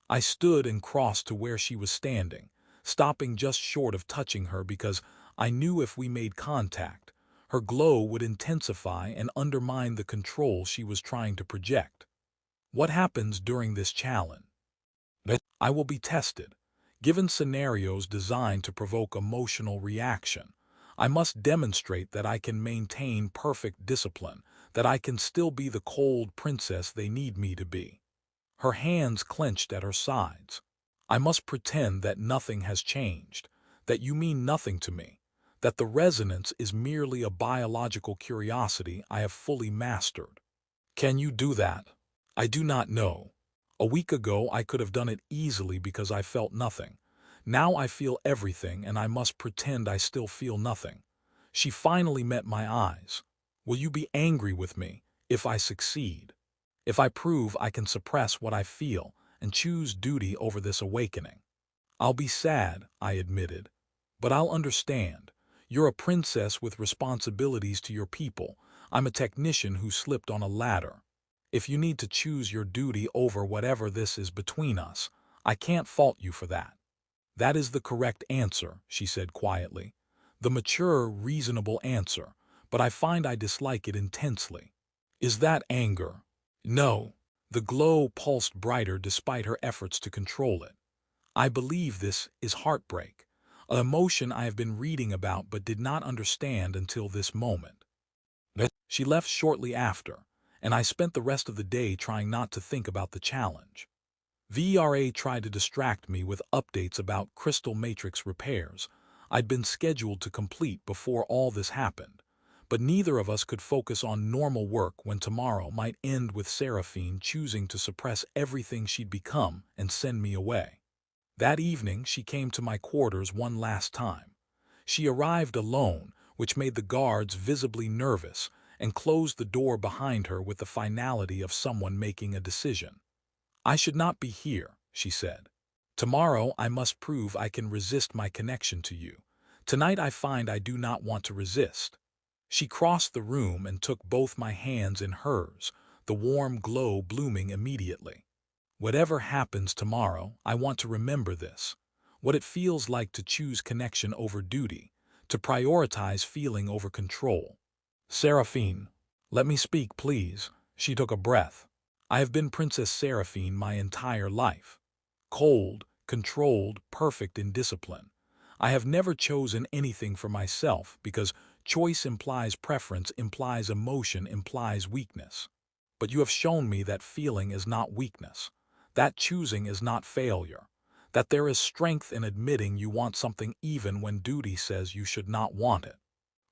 I stood and crossed to where she was standing, stopping just short of touching her because I knew if we made contact, her glow would intensify and undermine the control she was trying to project. What happens during this challenge? I will be tested. Given scenarios designed to provoke emotional reaction, I must demonstrate that I can maintain perfect discipline, that I can still be the cold princess they need me to be. Her hands clenched at her sides. I must pretend that nothing has changed, that you mean nothing to me, that the resonance is merely a biological curiosity I have fully mastered. Can you do that? I do not know. A week ago I could have done it easily because I felt nothing. Now I feel everything and I must pretend I still feel nothing. She finally met my eyes. Will you be angry with me if I succeed? If I prove I can suppress what I feel and choose duty over this awakening? I'll be sad, I admitted. But I'll understand. You're a princess with responsibilities to your people. I'm a technician who slipped on a ladder. If you need to choose your duty over whatever this is between us, I can't fault you for that. That is the correct answer, she said quietly. The mature, reasonable answer, but I find I dislike it intensely. Is that anger? No. The glow pulsed brighter despite her efforts to control it. I believe this is heartbreak, an emotion I have been reading about but did not understand until this moment. She left shortly after, and I spent the rest of the day trying not to think about the challenge. VRA tried to distract me with updates about crystal matrix repairs I'd been scheduled to complete before all this happened, but neither of us could focus on normal work when tomorrow might end with Seraphine choosing to suppress everything she'd become and send me away. That evening she came to my quarters one last time. She arrived alone, which made the guards visibly nervous, and closed the door behind her with the finality of someone making a decision. I should not be here, she said. Tomorrow I must prove I can resist my connection to you. Tonight I find I do not want to resist. She crossed the room and took both my hands in hers, the warm glow blooming immediately. Whatever happens tomorrow, I want to remember this. What it feels like to choose connection over duty, to prioritize feeling over control. Seraphine, let me speak, please. She took a breath. I have been Princess Seraphine my entire life. Cold, controlled, perfect in discipline. I have never chosen anything for myself because choice implies preference, implies emotion, implies weakness. But you have shown me that feeling is not weakness, that choosing is not failure, that there is strength in admitting you want something even when duty says you should not want it.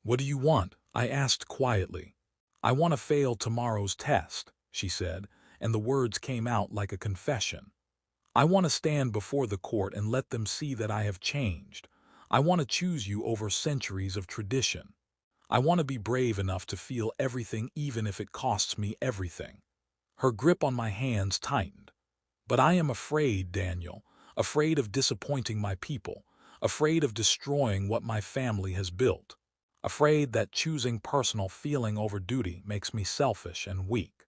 What do you want? I asked quietly. I want to fail tomorrow's test, she said, and the words came out like a confession. I want to stand before the court and let them see that I have changed. I want to choose you over centuries of tradition. I want to be brave enough to feel everything even if it costs me everything. Her grip on my hands tightened. But I am afraid, Daniel, afraid of disappointing my people, afraid of destroying what my family has built, afraid that choosing personal feeling over duty makes me selfish and weak.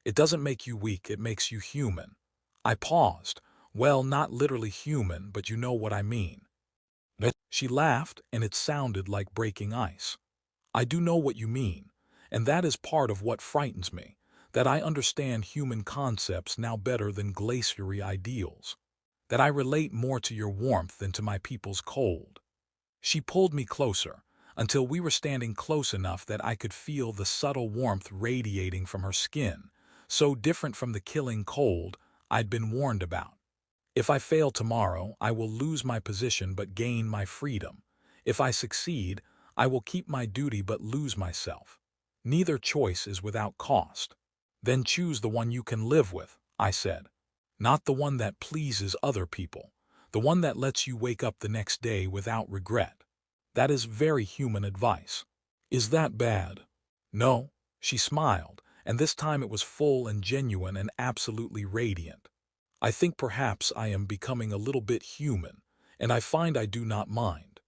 It doesn't make you weak, it makes you human. I paused. Well, not literally human, but you know what I mean. She laughed, and it sounded like breaking ice. I do know what you mean, and that is part of what frightens me, that I understand human concepts now better than glaciary ideals, that I relate more to your warmth than to my people's cold. She pulled me closer, until we were standing close enough that I could feel the subtle warmth radiating from her skin, so different from the killing cold I'd been warned about. If I fail tomorrow, I will lose my position but gain my freedom. If I succeed, I will keep my duty but lose myself. Neither choice is without cost. Then choose the one you can live with, I said. Not the one that pleases other people, the one that lets you wake up the next day without regret. That is very human advice. Is that bad? No, she smiled, and this time it was full and genuine and absolutely radiant. I think perhaps I am becoming a little bit human, and I find I do not mind.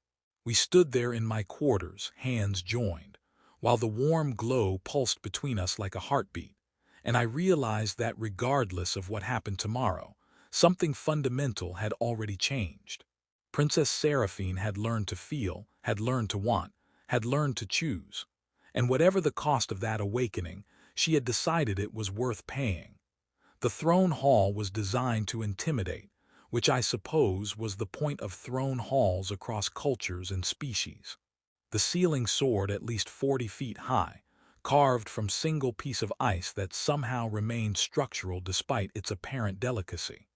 We stood there in my quarters, hands joined. while the warm glow pulsed between us like a heartbeat, and I realized that regardless of what happened tomorrow, something fundamental had already changed. Princess Seraphine had learned to feel, had learned to want, had learned to choose. And whatever the cost of that awakening, she had decided it was worth paying. The throne hall was designed to intimidate, which I suppose was the point of throne halls across cultures and species. The ceiling soared at least 40 feet high, carved from single piece of ice that somehow remained structural despite its apparent delicacy.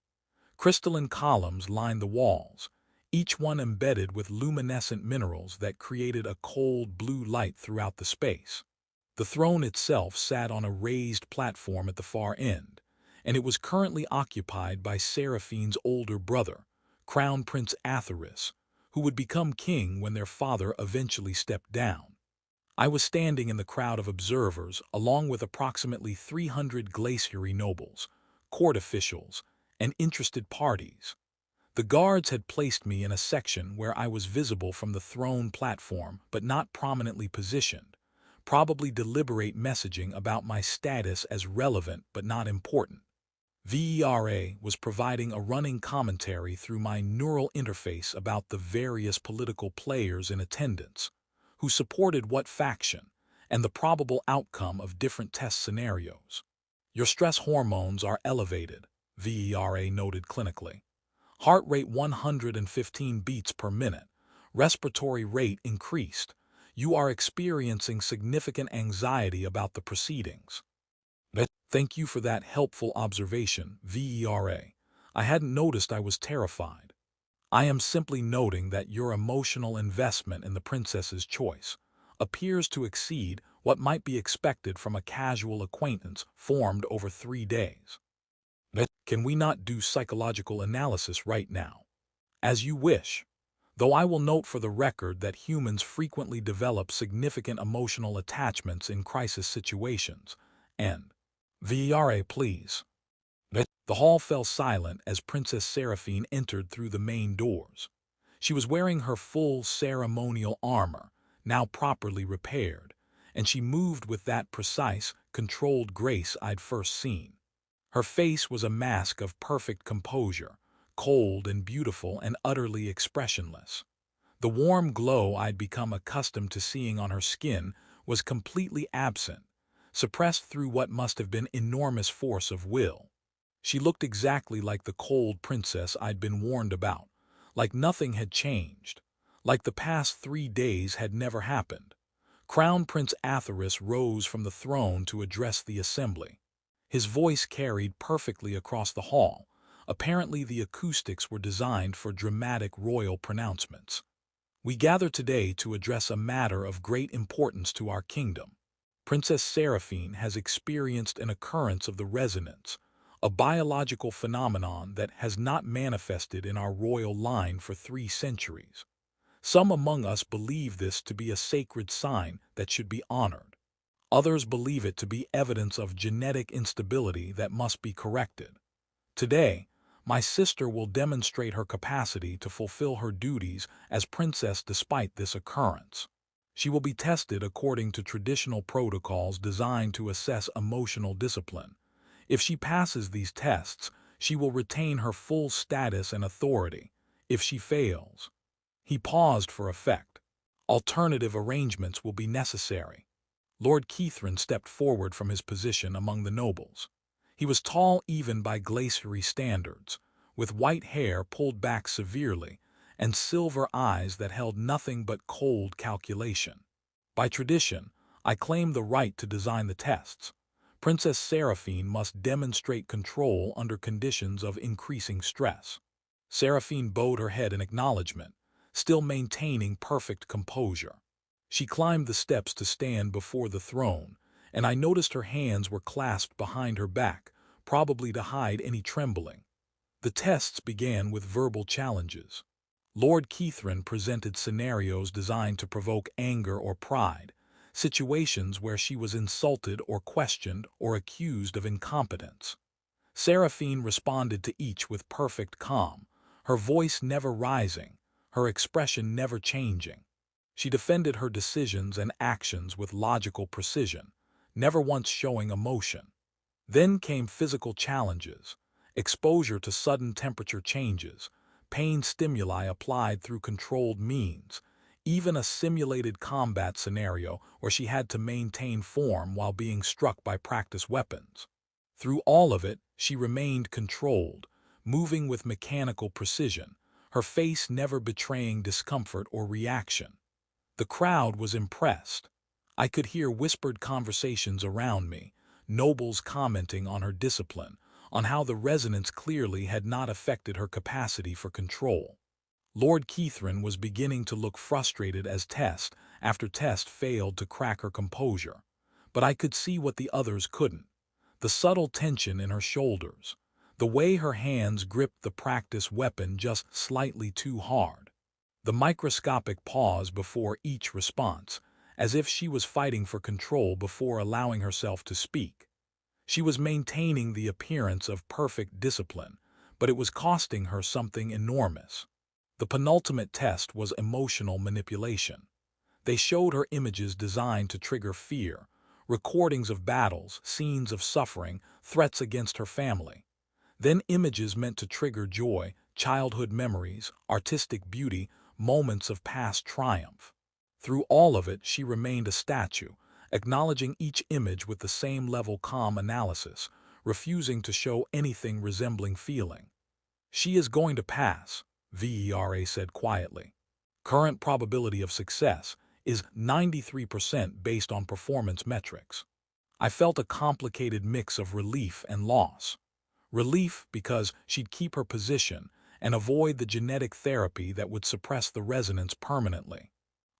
Crystalline columns lined the walls, each one embedded with luminescent minerals that created a cold blue light throughout the space. The throne itself sat on a raised platform at the far end, and it was currently occupied by Seraphine's older brother, Crown Prince Atharis, who would become king when their father eventually stepped down. I was standing in the crowd of observers along with approximately 300 Glaciari nobles, court officials, and interested parties. The guards had placed me in a section where I was visible from the throne platform but not prominently positioned, probably deliberate messaging about my status as relevant but not important. VERA was providing a running commentary through my neural interface about the various political players in attendance, who supported what faction, and the probable outcome of different test scenarios. Your stress hormones are elevated, VERA noted clinically. Heart rate 115 beats per minute. Respiratory rate increased. You are experiencing significant anxiety about the proceedings. Thank you for that helpful observation, VERA. I hadn't noticed I was terrified. I am simply noting that your emotional investment in the princess's choice appears to exceed what might be expected from a casual acquaintance formed over 3 days. Can we not do psychological analysis right now? As you wish. Though I will note for the record that humans frequently develop significant emotional attachments in crisis situations, and VERA, please. The hall fell silent as Princess Seraphine entered through the main doors. She was wearing her full ceremonial armor, now properly repaired, and she moved with that precise, controlled grace I'd first seen. Her face was a mask of perfect composure, cold and beautiful and utterly expressionless. The warm glow I'd become accustomed to seeing on her skin was completely absent, suppressed through what must have been enormous force of will. She looked exactly like the cold princess I'd been warned about, like nothing had changed, like the past 3 days had never happened. Crown Prince Atharis rose from the throne to address the assembly. His voice carried perfectly across the hall. Apparently the acoustics were designed for dramatic royal pronouncements. We gather today to address a matter of great importance to our kingdom. Princess Seraphine has experienced an occurrence of the resonance, a biological phenomenon that has not manifested in our royal line for 3 centuries. Some among us believe this to be a sacred sign that should be honored. Others believe it to be evidence of genetic instability that must be corrected. Today, my sister will demonstrate her capacity to fulfill her duties as princess despite this occurrence. She will be tested according to traditional protocols designed to assess emotional discipline. If she passes these tests, she will retain her full status and authority. If she fails, he paused for effect. Alternative arrangements will be necessary. Lord Keithran stepped forward from his position among the nobles. He was tall even by Glaciari standards, with white hair pulled back severely and silver eyes that held nothing but cold calculation. By tradition, I claim the right to design the tests. Princess Seraphine must demonstrate control under conditions of increasing stress. Seraphine bowed her head in acknowledgement, still maintaining perfect composure. She climbed the steps to stand before the throne, and I noticed her hands were clasped behind her back, probably to hide any trembling. The tests began with verbal challenges. Lord Keithran presented scenarios designed to provoke anger or pride, situations where she was insulted or questioned or accused of incompetence. Seraphine responded to each with perfect calm, her voice never rising, her expression never changing. She defended her decisions and actions with logical precision, never once showing emotion. Then came physical challenges, exposure to sudden temperature changes, pain stimuli applied through controlled means, even a simulated combat scenario where she had to maintain form while being struck by practice weapons. Through all of it, she remained controlled, moving with mechanical precision, her face never betraying discomfort or reaction. The crowd was impressed. I could hear whispered conversations around me, nobles commenting on her discipline, on how the resonance clearly had not affected her capacity for control. Lord Keithrin was beginning to look frustrated as test after test failed to crack her composure, but I could see what the others couldn't. The subtle tension in her shoulders, the way her hands gripped the practice weapon just slightly too hard, the microscopic pause before each response, as if she was fighting for control before allowing herself to speak. She was maintaining the appearance of perfect discipline, but it was costing her something enormous. The penultimate test was emotional manipulation. They showed her images designed to trigger fear, recordings of battles, scenes of suffering, threats against her family. Then images meant to trigger joy, childhood memories, artistic beauty, moments of past triumph. Through all of it, she remained a statue, acknowledging each image with the same level calm analysis, refusing to show anything resembling feeling. She is going to pass, Vera said quietly. Current probability of success is 93% based on performance metrics. I felt a complicated mix of relief and loss. Relief because she'd keep her position and avoid the genetic therapy that would suppress the resonance permanently.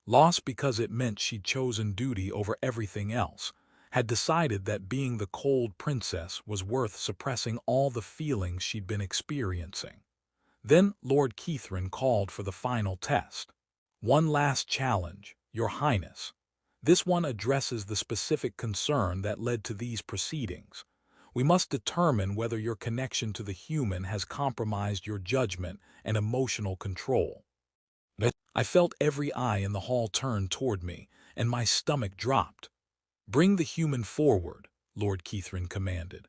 Loss because it meant she'd chosen duty over everything else, had decided that being the Cold Princess was worth suppressing all the feelings she'd been experiencing. Then Lord Keithrin called for the final test. One last challenge, Your Highness. This one addresses the specific concern that led to these proceedings. We must determine whether your connection to the human has compromised your judgment and emotional control. I felt every eye in the hall turn toward me, and my stomach dropped. Bring the human forward, Lord Keithrin commanded.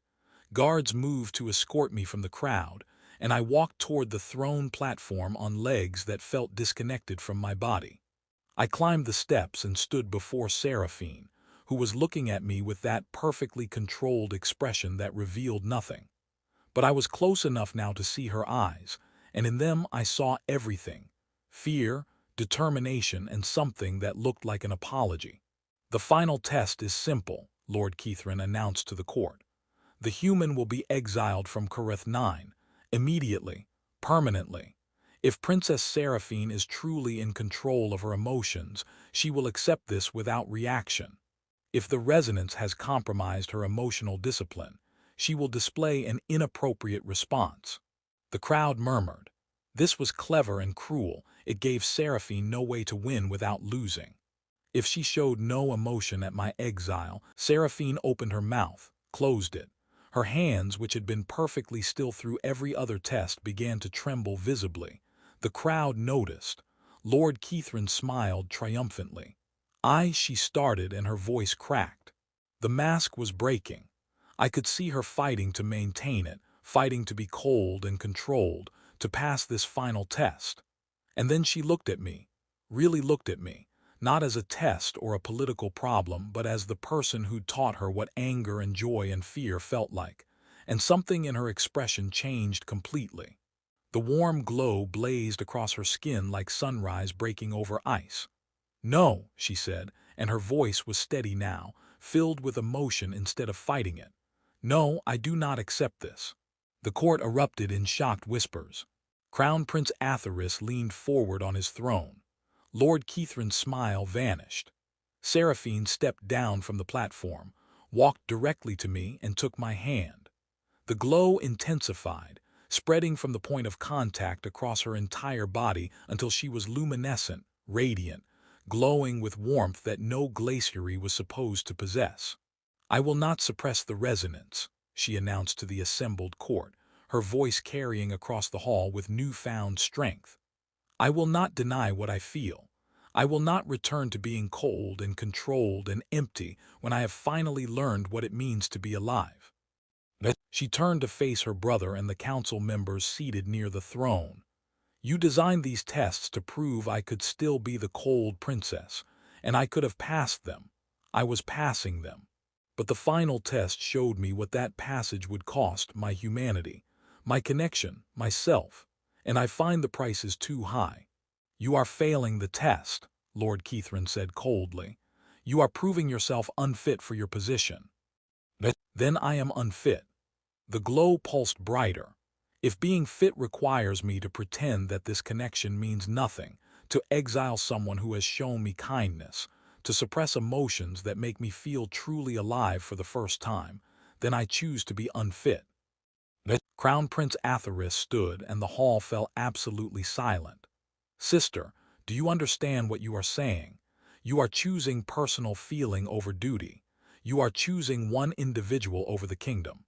Guards moved to escort me from the crowd, and I walked toward the throne platform on legs that felt disconnected from my body. I climbed the steps and stood before Seraphine, who was looking at me with that perfectly controlled expression that revealed nothing. But I was close enough now to see her eyes, and in them I saw everything: fear, determination, and something that looked like an apology. The final test is simple, Lord Keithrin announced to the court. The human will be exiled from Kareth 9, immediately, permanently. If Princess Seraphine is truly in control of her emotions, she will accept this without reaction. If the resonance has compromised her emotional discipline, she will display an inappropriate response. The crowd murmured. This was clever and cruel. It gave Seraphine no way to win without losing. If she showed no emotion at my exile, Seraphine opened her mouth, closed it. Her hands, which had been perfectly still through every other test, began to tremble visibly. The crowd noticed. Lord Keithrin smiled triumphantly. She started, and her voice cracked. The mask was breaking. I could see her fighting to maintain it, fighting to be cold and controlled, to pass this final test. And then she looked at me, really looked at me, not as a test or a political problem, but as the person who'd taught her what anger and joy and fear felt like. And something in her expression changed completely. The warm glow blazed across her skin like sunrise breaking over ice. No, she said, and her voice was steady now, filled with emotion instead of fighting it. No, I do not accept this. The court erupted in shocked whispers. Crown Prince Atharis leaned forward on his throne. Lord Keithrin's smile vanished. Seraphine stepped down from the platform, walked directly to me, and took my hand. The glow intensified, spreading from the point of contact across her entire body until she was luminescent, radiant, glowing with warmth that no Glaciari was supposed to possess. I will not suppress the resonance, she announced to the assembled court, her voice carrying across the hall with newfound strength. I will not deny what I feel. I will not return to being cold and controlled and empty when I have finally learned what it means to be alive. She turned to face her brother and the council members seated near the throne. You designed these tests to prove I could still be the Cold Princess, and I could have passed them. I was passing them. But the final test showed me what that passage would cost: my humanity, my connection, myself, and I find the price is too high. You are failing the test, Lord Keithrin said coldly. You are proving yourself unfit for your position. Then I am unfit. The glow pulsed brighter. If being fit requires me to pretend that this connection means nothing, to exile someone who has shown me kindness, to suppress emotions that make me feel truly alive for the first time, then I choose to be unfit. Crown Prince Atharis stood, and the hall fell absolutely silent. Sister, do you understand what you are saying? You are choosing personal feeling over duty. You are choosing one individual over the kingdom.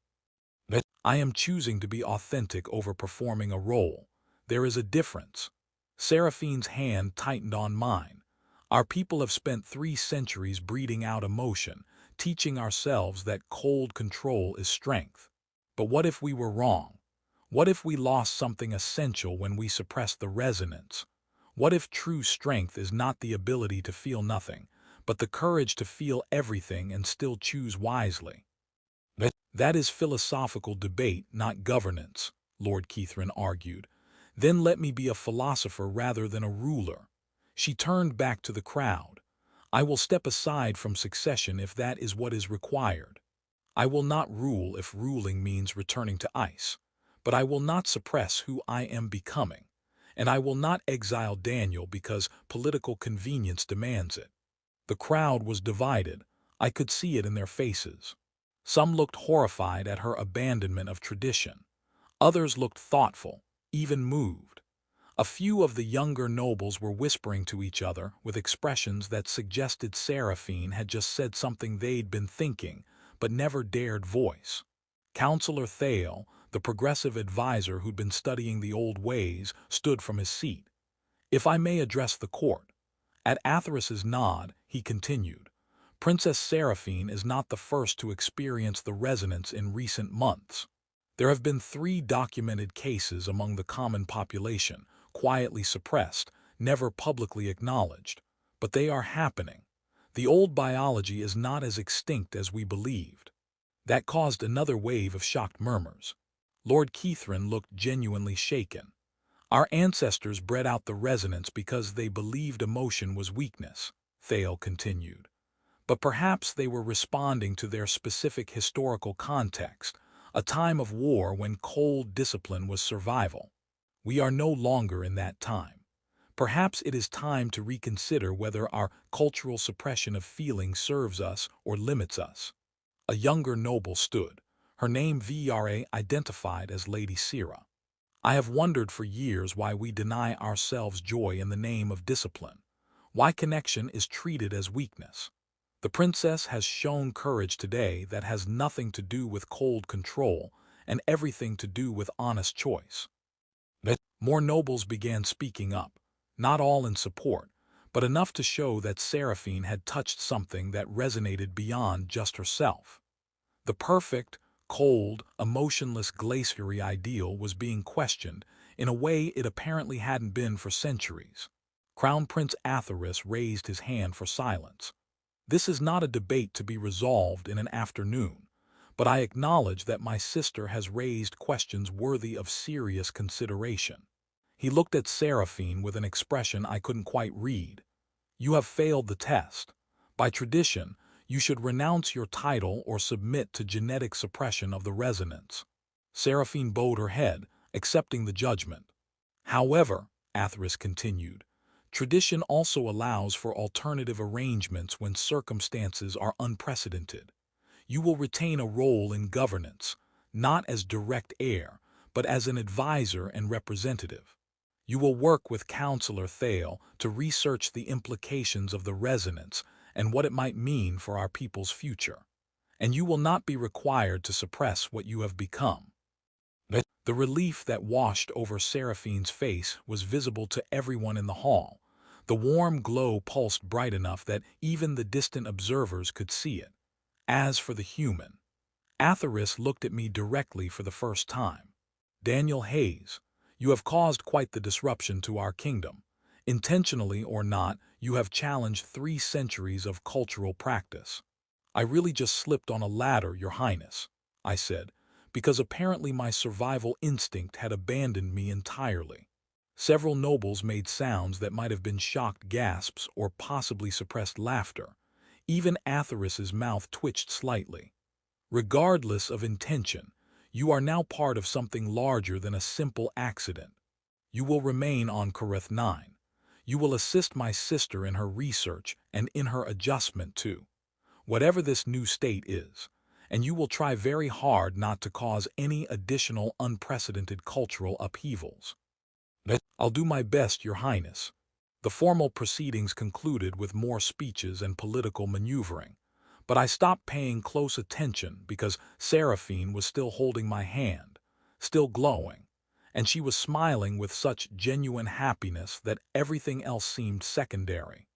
I am choosing to be authentic over performing a role. There is a difference. Seraphine's hand tightened on mine. Our people have spent 3 centuries breeding out emotion, teaching ourselves that cold control is strength. But what if we were wrong? What if we lost something essential when we suppressed the resonance? What if true strength is not the ability to feel nothing, but the courage to feel everything and still choose wisely? That is philosophical debate, not governance, Lord Keithrin argued. Then let me be a philosopher rather than a ruler. She turned back to the crowd. I will step aside from succession if that is what is required. I will not rule if ruling means returning to ice. But I will not suppress who I am becoming. And I will not exile Daniel because political convenience demands it. The crowd was divided. I could see it in their faces. Some looked horrified at her abandonment of tradition. Others looked thoughtful, even moved. A few of the younger nobles were whispering to each other with expressions that suggested Seraphine had just said something they'd been thinking, but never dared voice. Counselor Thale, the progressive advisor who'd been studying the old ways, stood from his seat. If I may address the court. At Atharis's nod, he continued. Princess Seraphine is not the first to experience the resonance in recent months. There have been 3 documented cases among the common population, quietly suppressed, never publicly acknowledged. But they are happening. The old biology is not as extinct as we believed. That caused another wave of shocked murmurs. Lord Keithrin looked genuinely shaken. Our ancestors bred out the resonance because they believed emotion was weakness, Thale continued. But perhaps they were responding to their specific historical context, a time of war when cold discipline was survival. We are no longer in that time. Perhaps it is time to reconsider whether our cultural suppression of feeling serves us or limits us. A younger noble stood, her name Vra identified as Lady Sera. I have wondered for years why we deny ourselves joy in the name of discipline, why connection is treated as weakness. The princess has shown courage today that has nothing to do with cold control and everything to do with honest choice. More nobles began speaking up, not all in support, but enough to show that Seraphine had touched something that resonated beyond just herself. The perfect, cold, emotionless Glaciari ideal was being questioned in a way it apparently hadn't been for centuries. Crown Prince Atharis raised his hand for silence. This is not a debate to be resolved in an afternoon, but I acknowledge that my sister has raised questions worthy of serious consideration. He looked at Seraphine with an expression I couldn't quite read. You have failed the test. By tradition, you should renounce your title or submit to genetic suppression of the resonance. Seraphine bowed her head, accepting the judgment. However, Atharis continued, tradition also allows for alternative arrangements when circumstances are unprecedented. You will retain a role in governance, not as direct heir, but as an advisor and representative. You will work with Counselor Thale to research the implications of the resonance and what it might mean for our people's future. And you will not be required to suppress what you have become. The relief that washed over Seraphine's face was visible to everyone in the hall. The warm glow pulsed bright enough that even the distant observers could see it. As for the human, Atheris looked at me directly for the first time. Daniel Hayes, you have caused quite the disruption to our kingdom. Intentionally or not, you have challenged 3 centuries of cultural practice. I really just slipped on a ladder, Your Highness, I said, because apparently my survival instinct had abandoned me entirely. Several nobles made sounds that might have been shocked gasps or possibly suppressed laughter. Even Atheris's mouth twitched slightly. Regardless of intention, you are now part of something larger than a simple accident. You will remain on Kareth 9. You will assist my sister in her research and in her adjustment to whatever this new state is, and you will try very hard not to cause any additional unprecedented cultural upheavals. I'll do my best, Your Highness. The formal proceedings concluded with more speeches and political maneuvering, but I stopped paying close attention because Seraphine was still holding my hand, still glowing, and she was smiling with such genuine happiness that everything else seemed secondary.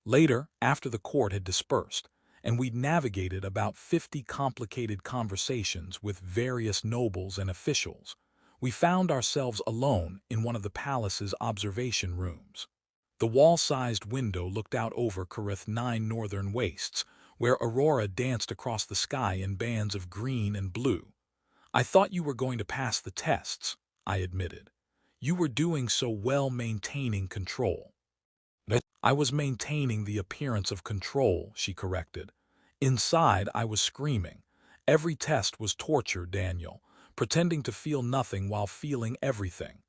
Later, after the court had dispersed, and we'd navigated about 50 complicated conversations with various nobles and officials, we found ourselves alone in one of the palace's observation rooms. The wall-sized window looked out over Kareth 9 northern wastes, where aurora danced across the sky in bands of green and blue. I thought you were going to pass the tests, I admitted. You were doing so well maintaining control. I was maintaining the appearance of control, she corrected. Inside, I was screaming. Every test was torture, Daniel, pretending to feel nothing while feeling everything.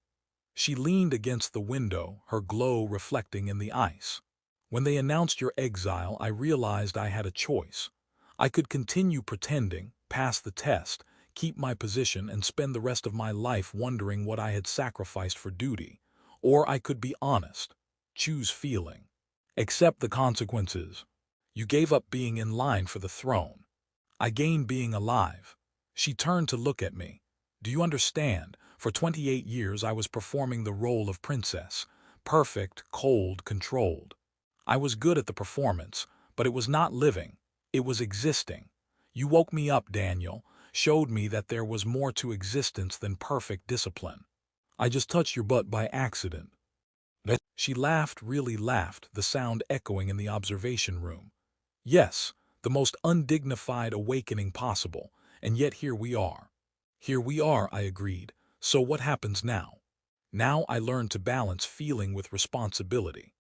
She leaned against the window, her glow reflecting in the ice. When they announced your exile, I realized I had a choice. I could continue pretending, pass the test, keep my position, and spend the rest of my life wondering what I had sacrificed for duty. Or I could be honest. Choose feeling. Accept the consequences. You gave up being in line for the throne. I gained being alive. She turned to look at me. Do you understand? For 28 years I was performing the role of princess. Perfect, cold, controlled. I was good at the performance, but it was not living. It was existing. You woke me up, Daniel, showed me that there was more to existence than perfect discipline. I just touched your butt by accident. She laughed, really laughed, the sound echoing in the observation room. Yes, the most undignified awakening possible, and yet here we are. Here we are, I agreed. So what happens now? Now I learn to balance feeling with responsibility.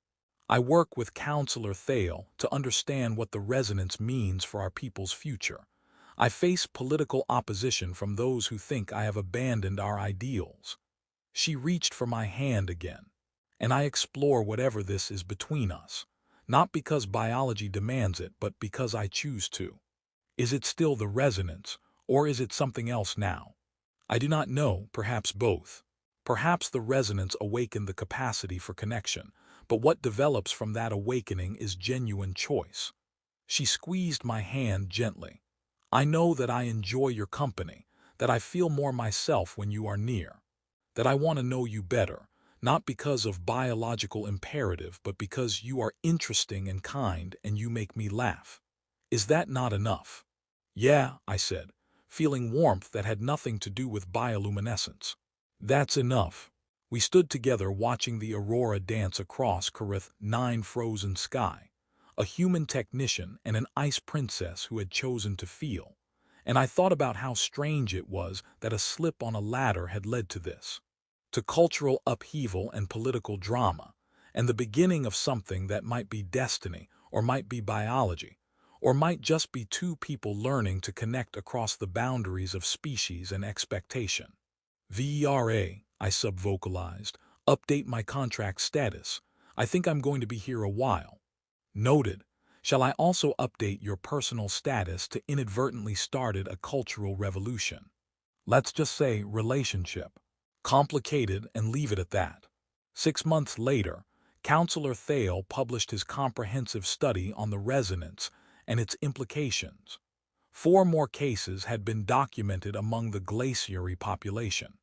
I work with Counselor Thale to understand what the resonance means for our people's future. I face political opposition from those who think I have abandoned our ideals. She reached for my hand again, and I explore whatever this is between us, not because biology demands it, but because I choose to. Is it still the resonance, or is it something else now? I do not know, perhaps both. Perhaps the resonance awakened the capacity for connection, but what develops from that awakening is genuine choice. She squeezed my hand gently. I know that I enjoy your company, that I feel more myself when you are near, that I want to know you better, not because of biological imperative, but because you are interesting and kind and you make me laugh. Is that not enough? Yeah, I said, feeling warmth that had nothing to do with bioluminescence. That's enough. We stood together watching the aurora dance across Kareth 9 frozen sky, a human technician and an ice princess who had chosen to feel. And I thought about how strange it was that a slip on a ladder had led to this, to cultural upheaval and political drama, and the beginning of something that might be destiny, or might be biology, or might just be 2 people learning to connect across the boundaries of species and expectation. VERA, I subvocalized, update my contract status. I think I'm going to be here a while. Noted. Shall I also update your personal status to inadvertently started a cultural revolution? Let's just say relationship. Complicated, and leave it at that. 6 months later, Counselor Thale published his comprehensive study on the resonance and its implications. 4 more cases had been documented among the Glaciari population.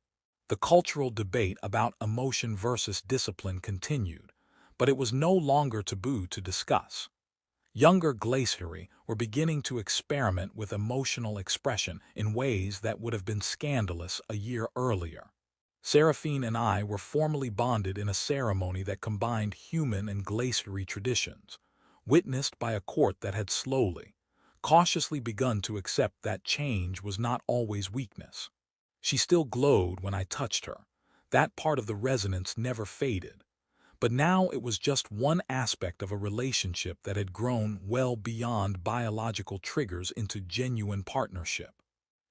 The cultural debate about emotion versus discipline continued, but it was no longer taboo to discuss. Younger Glaciari were beginning to experiment with emotional expression in ways that would have been scandalous a year earlier. Seraphine and I were formally bonded in a ceremony that combined human and Glaciari traditions, witnessed by a court that had slowly, cautiously begun to accept that change was not always weakness. She still glowed when I touched her. That part of the resonance never faded. But now it was just one aspect of a relationship that had grown well beyond biological triggers into genuine partnership.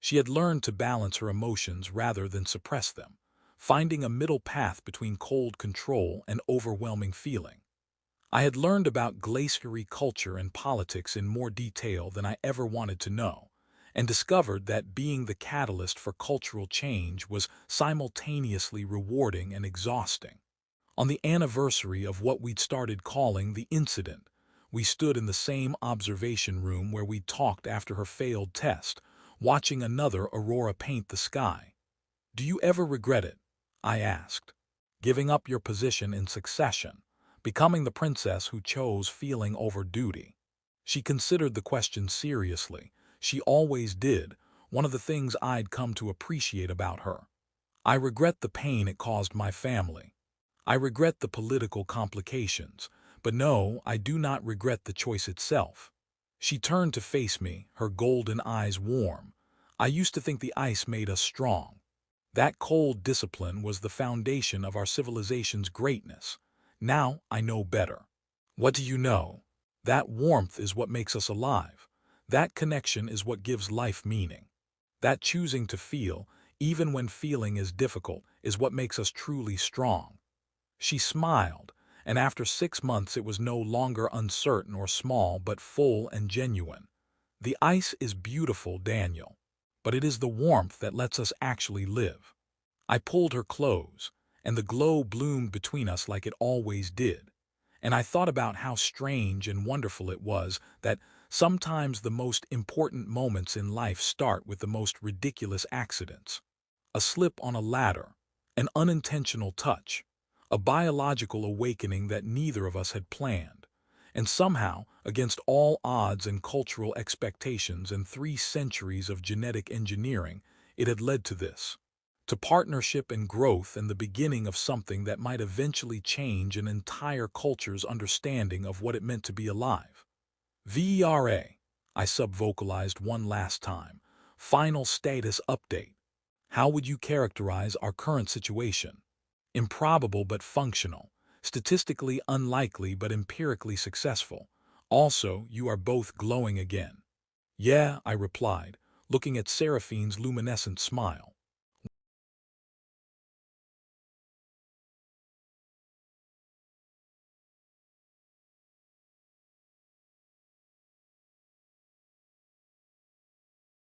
She had learned to balance her emotions rather than suppress them, finding a middle path between cold control and overwhelming feeling. I had learned about Glaciari culture and politics in more detail than I ever wanted to know, and discovered that being the catalyst for cultural change was simultaneously rewarding and exhausting. On the anniversary of what we'd started calling the incident, we stood in the same observation room where we'd talked after her failed test, watching another aurora paint the sky. "Do you ever regret it?" I asked. "Giving up your position in succession, becoming the princess who chose feeling over duty?" She considered the question seriously. She always did, one of the things I'd come to appreciate about her. "I regret the pain it caused my family. I regret the political complications, but no, I do not regret the choice itself." She turned to face me, her golden eyes warm. "I used to think the ice made us strong. That cold discipline was the foundation of our civilization's greatness. Now I know better." "What do you know?" "That warmth is what makes us alive. That connection is what gives life meaning. That choosing to feel, even when feeling is difficult, is what makes us truly strong." She smiled, and after 6 months it was no longer uncertain or small but full and genuine. "The ice is beautiful, Daniel, but it is the warmth that lets us actually live." I pulled her close, and the glow bloomed between us like it always did. And I thought about how strange and wonderful it was that sometimes the most important moments in life start with the most ridiculous accidents. A slip on a ladder, an unintentional touch, a biological awakening that neither of us had planned. And somehow, against all odds and cultural expectations and 3 centuries of genetic engineering, it had led to this. To partnership and growth and the beginning of something that might eventually change an entire culture's understanding of what it meant to be alive. "VERA," I subvocalized one last time. "Final status update. How would you characterize our current situation?" "Improbable but functional. Statistically unlikely but empirically successful. Also, you are both glowing again." "Yeah," I replied, looking at Seraphine's luminescent smile.